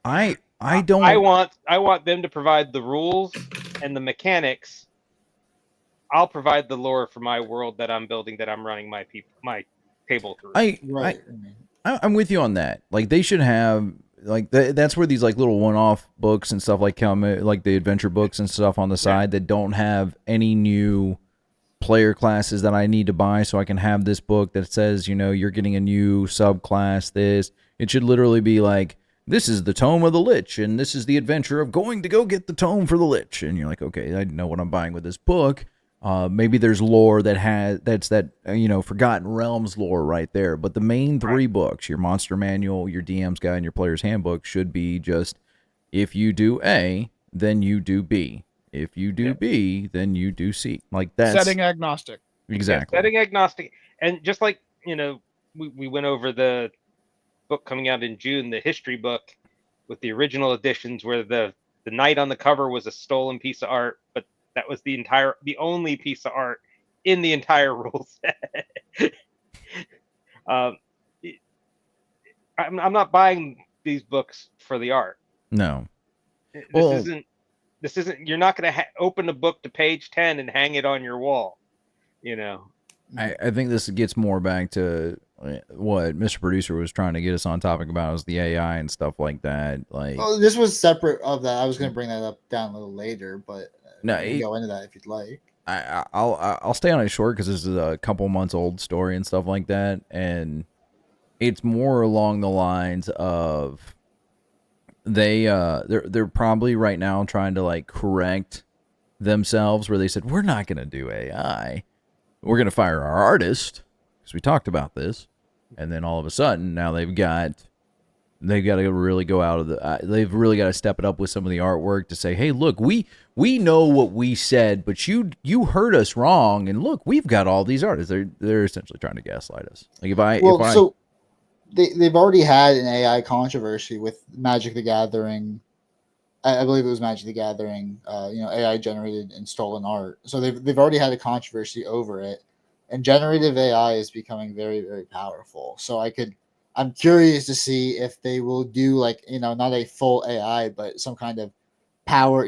eye. I don't. I want them to provide the rules and the mechanics. I'll provide the lore for my world that I'm building, that I'm running my table through. I'm with you on that. Like they should have like that's where these like little one-off books and stuff like come, like the adventure books and stuff on the side that don't have any new player classes that I need to buy, so I can have this book that says, you know, you're getting a new subclass. It should literally be like, this is the Tome of the Lich, and this is the adventure of going to go get the Tome for the Lich. And you're like, okay, I know what I'm buying with this book. Maybe there's lore that's Forgotten Realms lore right there. But the main three books, your Monster Manual, your DM's Guide, and your Player's Handbook, should be just, if you do A, then you do B. If you do B, then you do C. Like that's setting agnostic. Exactly. Yeah, setting agnostic. And just like, we went over the book coming out in June, the history book with the original editions where the knight on the cover was a stolen piece of art, but that was the only piece of art in the entire rule set. I'm not buying these books for the art. No. This isn't. You're not going to open a book to page 10 and hang it on your wall. I think this gets more back to what Mr. Producer was trying to get us on topic about, is the AI and stuff like that. Like, this was separate of that. I was going to bring that up down a little later, but no, you can go into that if you'd like. I'll stay on it short because this is a couple months old story and stuff like that, and it's more along the lines of they're probably right now trying to like correct themselves, where they said, we're not going to do AI, we're going to fire our artist, because we talked about this, and then all of a sudden now they've got to really go out of they've really got to step it up with some of the artwork to say, hey, look, we know what we said, but you heard us wrong, and look, we've got all these artists. They're essentially trying to gaslight us. Like they've already had an AI controversy with Magic the Gathering. I believe it was Magic the Gathering, AI generated and stolen art. So they've already had a controversy over it, and generative AI is becoming very, very powerful. So I'm curious to see if they will do not a full AI, but some kind of power,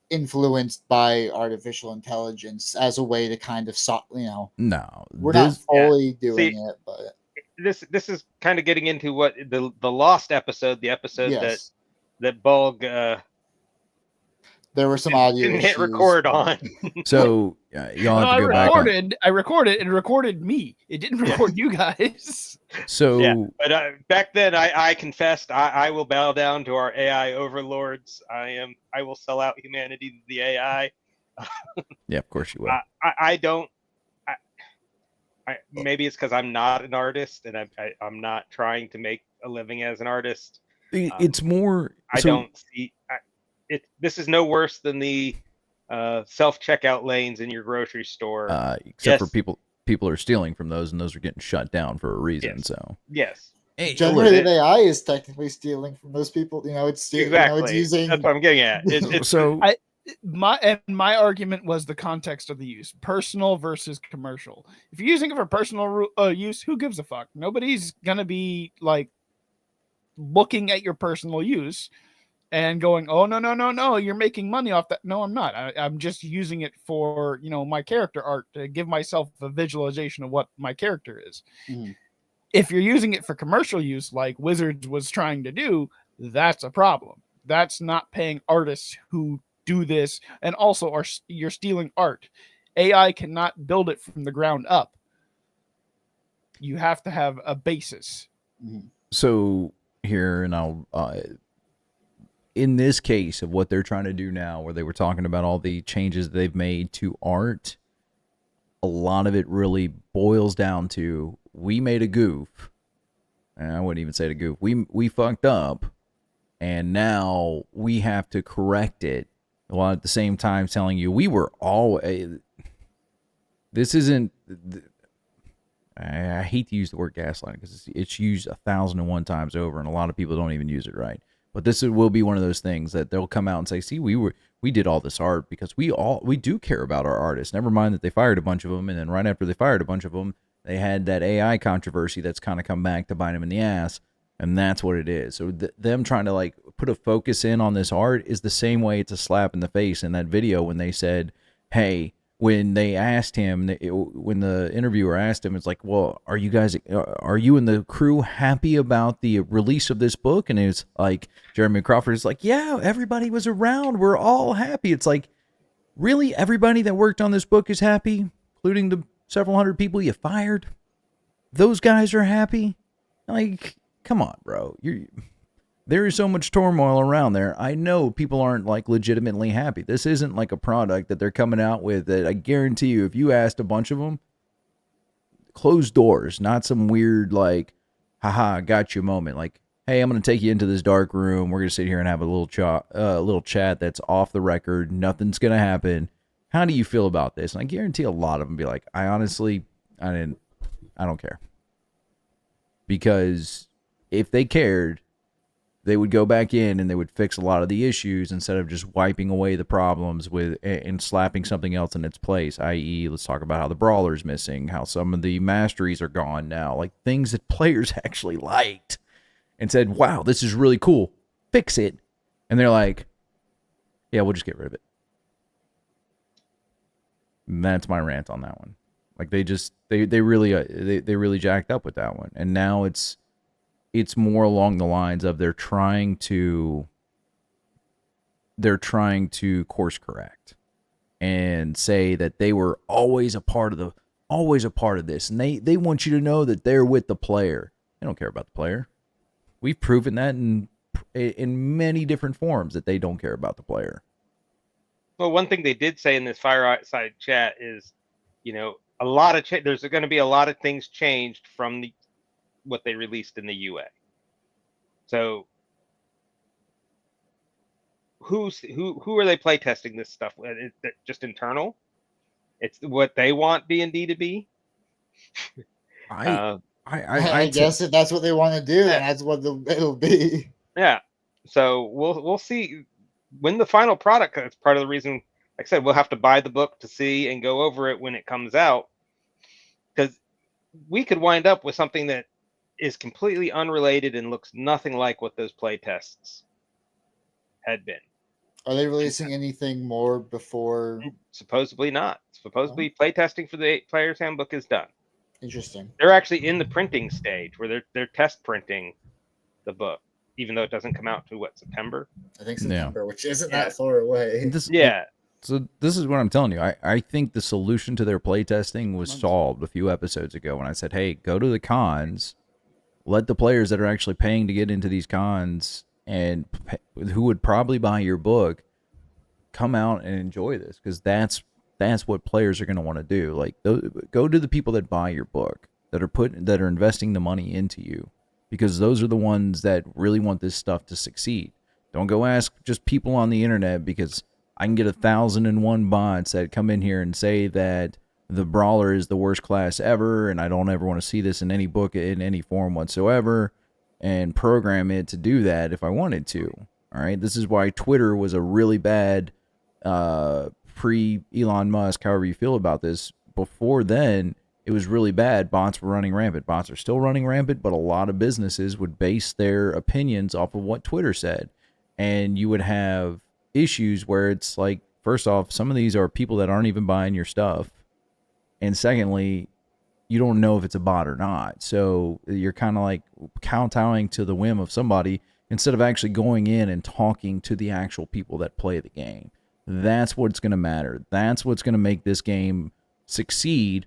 influenced by artificial intelligence as a way to kind of, no, we're not fully doing it, but this is kind of getting into what the lost episode, the episode yes. that Bolgg there were some audio didn't hit record on. So y'all have to go back. I recorded. It recorded me. It didn't record you guys. So yeah, but back then I confessed I will bow down to our AI overlords. I will sell out humanity to the AI. Yeah, of course you will. I don't. Maybe it's because I'm not an artist and I'm not trying to make a living as an artist. It's more. I don't see it. This is no worse than the self-checkout lanes in your grocery store. Except for people are stealing from those, and those are getting shut down for a reason. Yes. So yes, generative AI is technically stealing from those people. It's exactly. It's using. That's what I'm getting at. My argument was the context of the use, personal versus commercial. If you're using it for personal use, who gives a fuck? Nobody's gonna be like looking at your personal use and going, oh no, you're making money off that. No, I'm not. I'm just using it for my character art to give myself a visualization of what my character is. Mm-hmm. If you're using it for commercial use, like Wizards was trying to do, that's a problem. That's not paying artists who do this, and also you're stealing art. AI cannot build it from the ground up. You have to have a basis. Mm-hmm. So here, and I'll in this case of what they're trying to do now, where they were talking about all the changes they've made to art, a lot of it really boils down to, we made a goof. And I wouldn't even say a goof. We fucked up, and now we have to correct it, while at the same time telling you we were all. This isn't. I hate to use the word gaslighting because it's used 1,001 times over, and a lot of people don't even use it right. But this will be one of those things that they'll come out and say, "See, we we did all this art because we do care about our artists. Never mind that they fired a bunch of them, and then right after they fired a bunch of them, they had that AI controversy that's kind of come back to bite them in the ass, and that's what it is. So them trying to like put a focus in on this art is the same way it's a slap in the face in that video when they said, hey, when they asked him, when the interviewer asked him, it's like, well, are you and the crew happy about the release of this book? And it's like, Jeremy Crawford is like, yeah, everybody was around. We're all happy. It's like, really? Everybody that worked on this book is happy, including the several hundred people you fired? Those guys are happy? Like, come on, bro. There is so much turmoil around there. I know people aren't like legitimately happy. This isn't like a product that they're coming out with that I guarantee you, if you asked a bunch of them, closed doors, not some weird like, haha, got you moment. Like, hey, I'm going to take you into this dark room. We're going to sit here and have a little chat that's off the record. Nothing's going to happen. How do you feel about this? And I guarantee a lot of them be like, I don't care. Because if they cared, they would go back in and they would fix a lot of the issues instead of just wiping away the problems and slapping something else in its place, i.e., let's talk about how the brawler's missing, how some of the masteries are gone now, like things that players actually liked and said, wow, this is really cool, fix it. And they're like, yeah, we'll just get rid of it. And that's my rant on that one. Like they really jacked up with that one. And now it's more along the lines of they're trying to course correct and say that they were always a part of this, and they want you to know that they're with the player. They don't care about the player. We've proven that in many different forms that they don't care about the player. Well, one thing they did say in this Fireside Chat is, a lot of there's going to be a lot of things changed from what they released in the UA. So who are they play testing this stuff with? Is it just internal? It's what they want D&D to be. I guess if that's what they want to do, then that's what it'll be. Yeah. So we'll see when the final product. That's part of the reason. Like I said, we'll have to buy the book to see and go over it when it comes out, because we could wind up with something that is completely unrelated and looks nothing like what those play tests had been. Are they releasing anything more before? Supposedly not. Supposedly play testing for the player's handbook is done. Interesting. They're actually in the printing stage where they're test printing the book, even though it doesn't come out to September. I think September, which isn't that far away. So this is what I'm telling you. I think the solution to their playtesting was solved a few episodes ago when I said, hey, go to the cons, let the players that are actually paying to get into these cons and who would probably buy your book come out and enjoy this, because that's what players are going to want to do. Like, go to the people that buy your book, that are investing the money into you, because those are the ones that really want this stuff to succeed. Don't go ask just people on the internet, because I can get 1,001 bots that come in here and say that the Brawler is the worst class ever, and I don't ever want to see this in any book in any form whatsoever, and program it to do that if I wanted to. All right, this is why Twitter was a really bad pre-Elon Musk, however you feel about this. Before then, it was really bad. Bots were running rampant. Bots are still running rampant, but a lot of businesses would base their opinions off of what Twitter said, and you would have issues where it's like, first off, some of these are people that aren't even buying your stuff, and secondly, you don't know if it's a bot or not, so you're kind of like kowtowing to the whim of somebody instead of actually going in and talking to the actual people that play the game. That's what's going to matter. That's what's going to make this game succeed.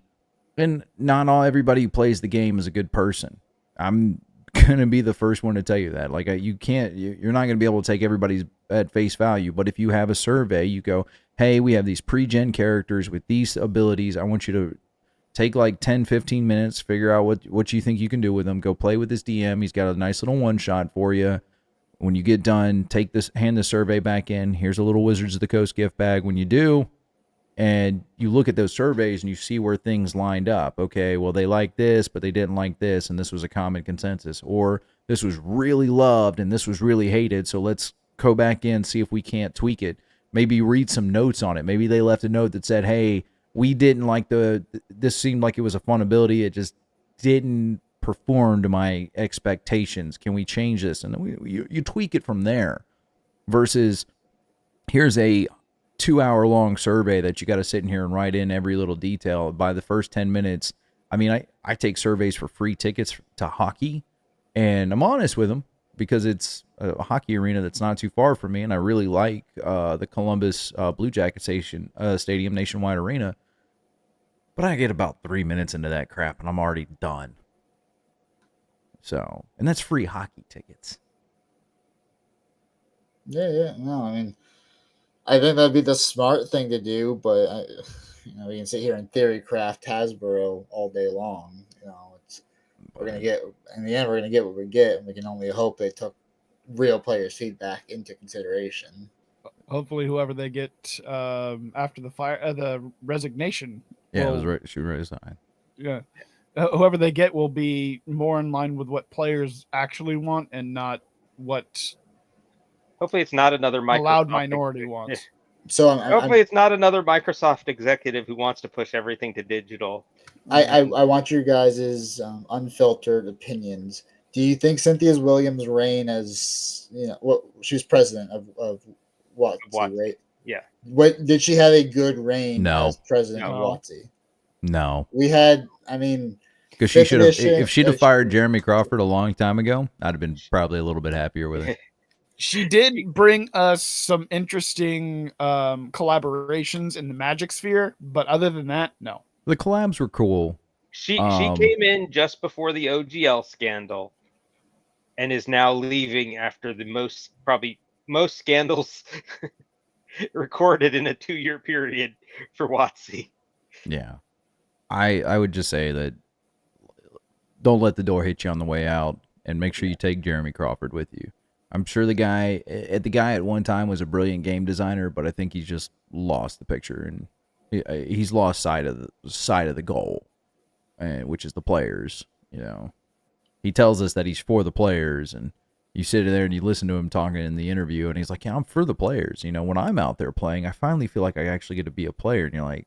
And not everybody who plays the game is a good person. I'm going to be the first one to tell you that. Like, you're not going to be able to take everybody's at face value, but if you have a survey, you go, hey, we have these pre-gen characters with these abilities. I want you to take like 10, 15 minutes, figure out what you think you can do with them. Go play with this DM. He's got a nice little one-shot for you. When you get done, hand the survey back in. Here's a little Wizards of the Coast gift bag. When you do, and you look at those surveys and you see where things lined up. Okay, well, they like this, but they didn't like this, and this was a common consensus. Or this was really loved and this was really hated, so let's go back in, see if we can't tweak it. Maybe read some notes on it. Maybe they left a note that said, hey, we didn't like this seemed like it was a fun ability. It just didn't perform to my expectations. Can we change this? And then you tweak it from there versus here's a 2-hour long survey that you got to sit in here and write in every little detail. By the first 10 minutes, I mean, I take surveys for free tickets to hockey, and I'm honest with them because it's a hockey arena that's not too far from me, and I really like the Columbus Blue Jackets Stadium, Nationwide Arena. But I get about 3 minutes into that crap, and I'm already done. So, and that's free hockey tickets. Yeah. No, I mean, I think that'd be the smart thing to do, but we can sit here and theory craft Hasbro all day long. We're gonna get in the end. We're gonna get what we get, and we can only hope they took real players' feedback into consideration. Hopefully, whoever they get after the resignation. Yeah, it was right. She resigned. Yeah, whoever they get will be more in line with what players actually want, and not what Hopefully, it's not another a loud minority wants. So hopefully, it's not another Microsoft executive who wants to push everything to digital. I want your guys' unfiltered opinions. Do you think Cynthia Williams' reign as she was president of WotC, right? Yeah. What did she have a good reign as president of WotC? No. We had, I mean, because she should have. If she'd have fired Jeremy Crawford a long time ago, I'd have been probably a little bit happier with it. She did bring us some interesting collaborations in the Magic sphere, but other than that, no. The collabs were cool. She came in just before the OGL scandal, and is now leaving after the most scandals recorded in a 2-year period for WotC. Yeah, I would just say that don't let the door hit you on the way out, and make sure you take Jeremy Crawford with you. I'm sure the guy at one time was a brilliant game designer, but I think he's just lost the picture, and he's lost sight of the goal, which is the players. He tells us that he's for the players, and you sit there and you listen to him talking in the interview, and he's like, "Yeah, I'm for the players. When I'm out there playing, I finally feel like I actually get to be a player." And you're like,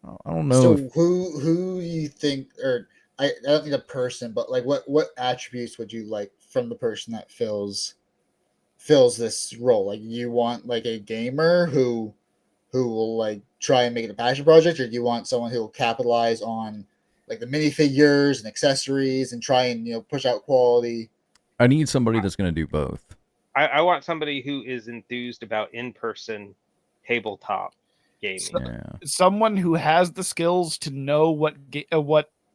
I don't know. So who you think, or I don't think a person, but like what attributes would you like from the person that fills this role? Like, you want like a gamer who will like try and make it a passion project, or do you want someone who will capitalize on like the minifigures and accessories and try and push out quality? I need somebody that's going to do both. I want somebody who is enthused about in-person tabletop gaming. Someone who has the skills to know what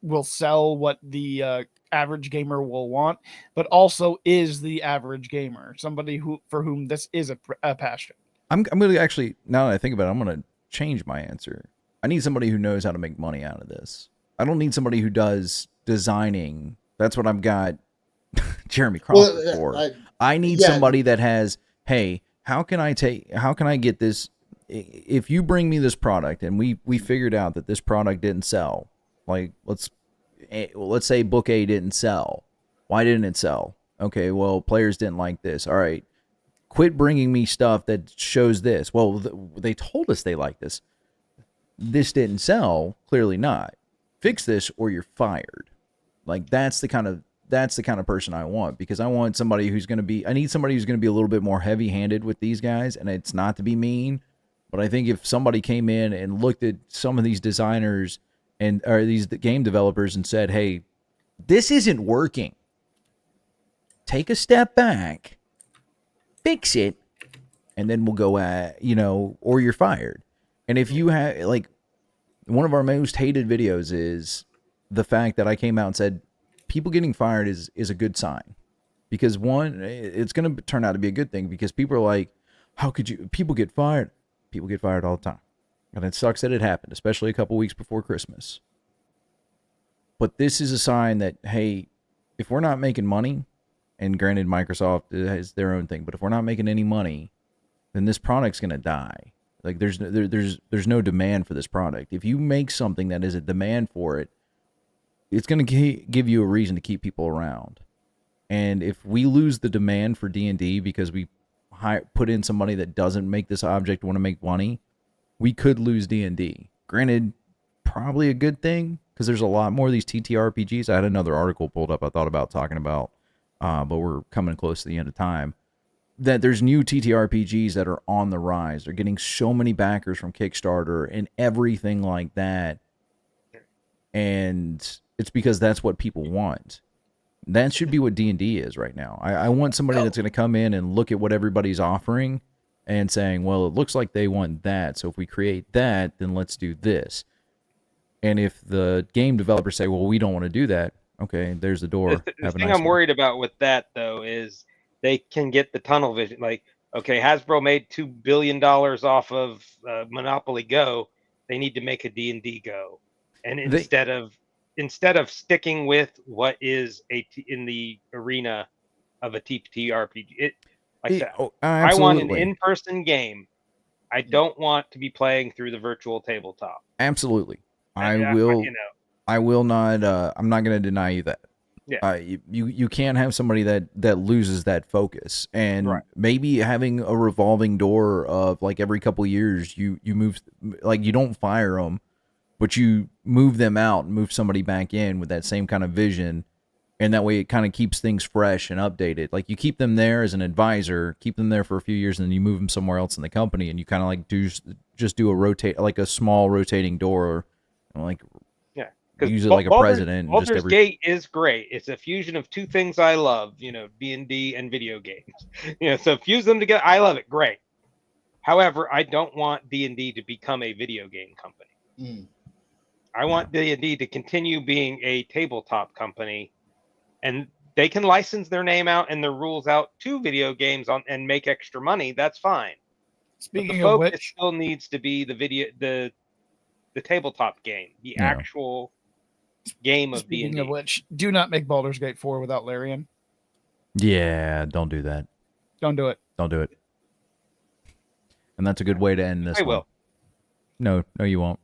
will sell, what the average gamer will want, but also is the average gamer. Somebody for whom this is a passion. I'm going to actually, now that I think about it, I'm going to change my answer. I need somebody who knows how to make money out of this. I don't need somebody who does designing. That's what I've got Jeremy Crawford for. I need somebody that has, hey, how can I get this? If you bring me this product and we figured out that this product didn't sell, like let's say book A didn't sell. Why didn't it sell? Okay, well, players didn't like this. All right, quit bringing me stuff that shows this. Well, they told us they like this. This didn't sell. Clearly not. Fix this or you're fired. Like, that's the kind of person I want, because I want somebody who's going to be, I need somebody who's going to be a little bit more heavy-handed with these guys, and it's not to be mean, but I think if somebody came in and looked at some of these designers or these game developers and said, hey, this isn't working, take a step back, fix it, and then we'll go or you're fired. And if you have, like, one of our most hated videos is the fact that I came out and said people getting fired is a good sign, because one, it's going to turn out to be a good thing, because people are like, how could you, people get fired? People get fired all the time. And it sucks that it happened, especially a couple weeks before Christmas. But this is a sign that, hey, if we're not making money, and granted Microsoft has their own thing, but if we're not making any money, then this product's going to die. Like, there's no demand for this product. If you make something that is a demand for it, it's going to give you a reason to keep people around. And if we lose the demand for D&D because we put in somebody that doesn't make this object want to make money, we could lose D&D. Granted, probably a good thing, because there's a lot more of these TTRPGs. I had another article pulled up I thought about talking about, but we're coming close to the end of time. That there's new TTRPGs that are on the rise. They're getting so many backers from Kickstarter and everything like that. And it's because that's what people want. That should be what D&D is right now. I want somebody that's going to come in and look at what everybody's offering and saying, well, it looks like they want that. So if we create that, then let's do this. And if the game developers say, well, we don't want to do that, okay, there's the door. The thing I'm worried about with that, though, is they can get the tunnel vision. Like, okay, Hasbro made $2 billion off of Monopoly Go. They need to make a D&D Go. And instead of sticking with what is in the arena of a TTRPG, I want an in-person game. I don't want to be playing through the virtual tabletop. Absolutely. I will not. I'm not going to deny you that. Yeah. You can't have somebody that loses that focus, and maybe having a revolving door of like every couple of years you move, like you don't fire them, but you move them out and move somebody back in with that same kind of vision, and that way it kind of keeps things fresh and updated. Like you keep them there as an advisor, keep them there for a few years, and then you move them somewhere else in the company, and you kind of like do a small rotating door, like. Use it like a president. Baldur's Gate is great. It's a fusion of two things I love, D&D and video games. So fuse them together. I love it. Great. However, I don't want D&D to become a video game company. I want D&D to continue being a tabletop company, and they can license their name out and their rules out to video games and make extra money. That's fine. Speaking of which, still needs to be the tabletop game, the actual game of D&D. Speaking of which, do not make Baldur's Gate 4 without Larian. Yeah, don't do that. Don't do it. Don't do it. And that's a good way to end this. They will. No, you won't.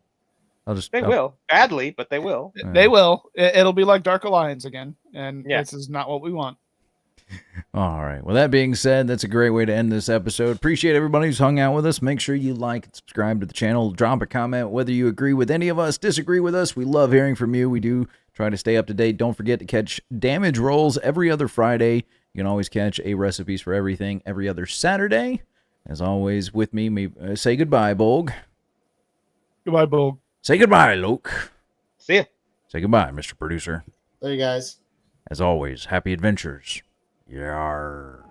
They will. Badly, but they will. They will. It'll be like Dark Alliance again, and this is not what we want. All right. Well, that being said, that's a great way to end this episode. Appreciate everybody who's hung out with us. Make sure you like and subscribe to the channel. Drop a comment whether you agree with any of us, disagree with us. We love hearing from you. We do try to stay up to date. Don't forget to catch damage rolls every other Friday. You can always catch a Recipes for Everything every other Saturday. As always, with me say goodbye, Bolgg. Goodbye, Bolgg. Say goodbye, Luke. See ya. Say goodbye, Mr. Producer. There you guys. As always, happy adventures. Yarr.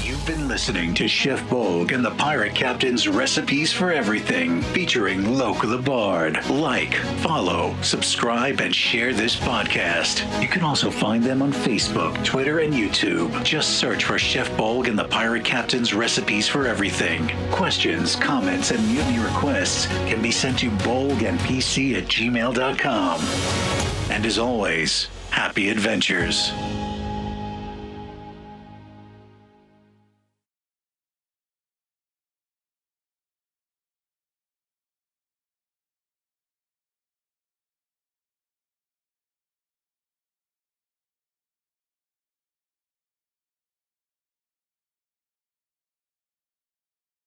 You've been listening to Chef Bolgg and the Pirate Captain's Recipes for Everything, featuring Loke the Bard. Like, follow, subscribe, and share this podcast. You can also find them on Facebook, Twitter, and YouTube. Just search for Chef Bolgg and the Pirate Captain's Recipes for Everything. Questions, comments, and mutiny requests can be sent to bolgandpc@gmail.com. And as always, happy adventures.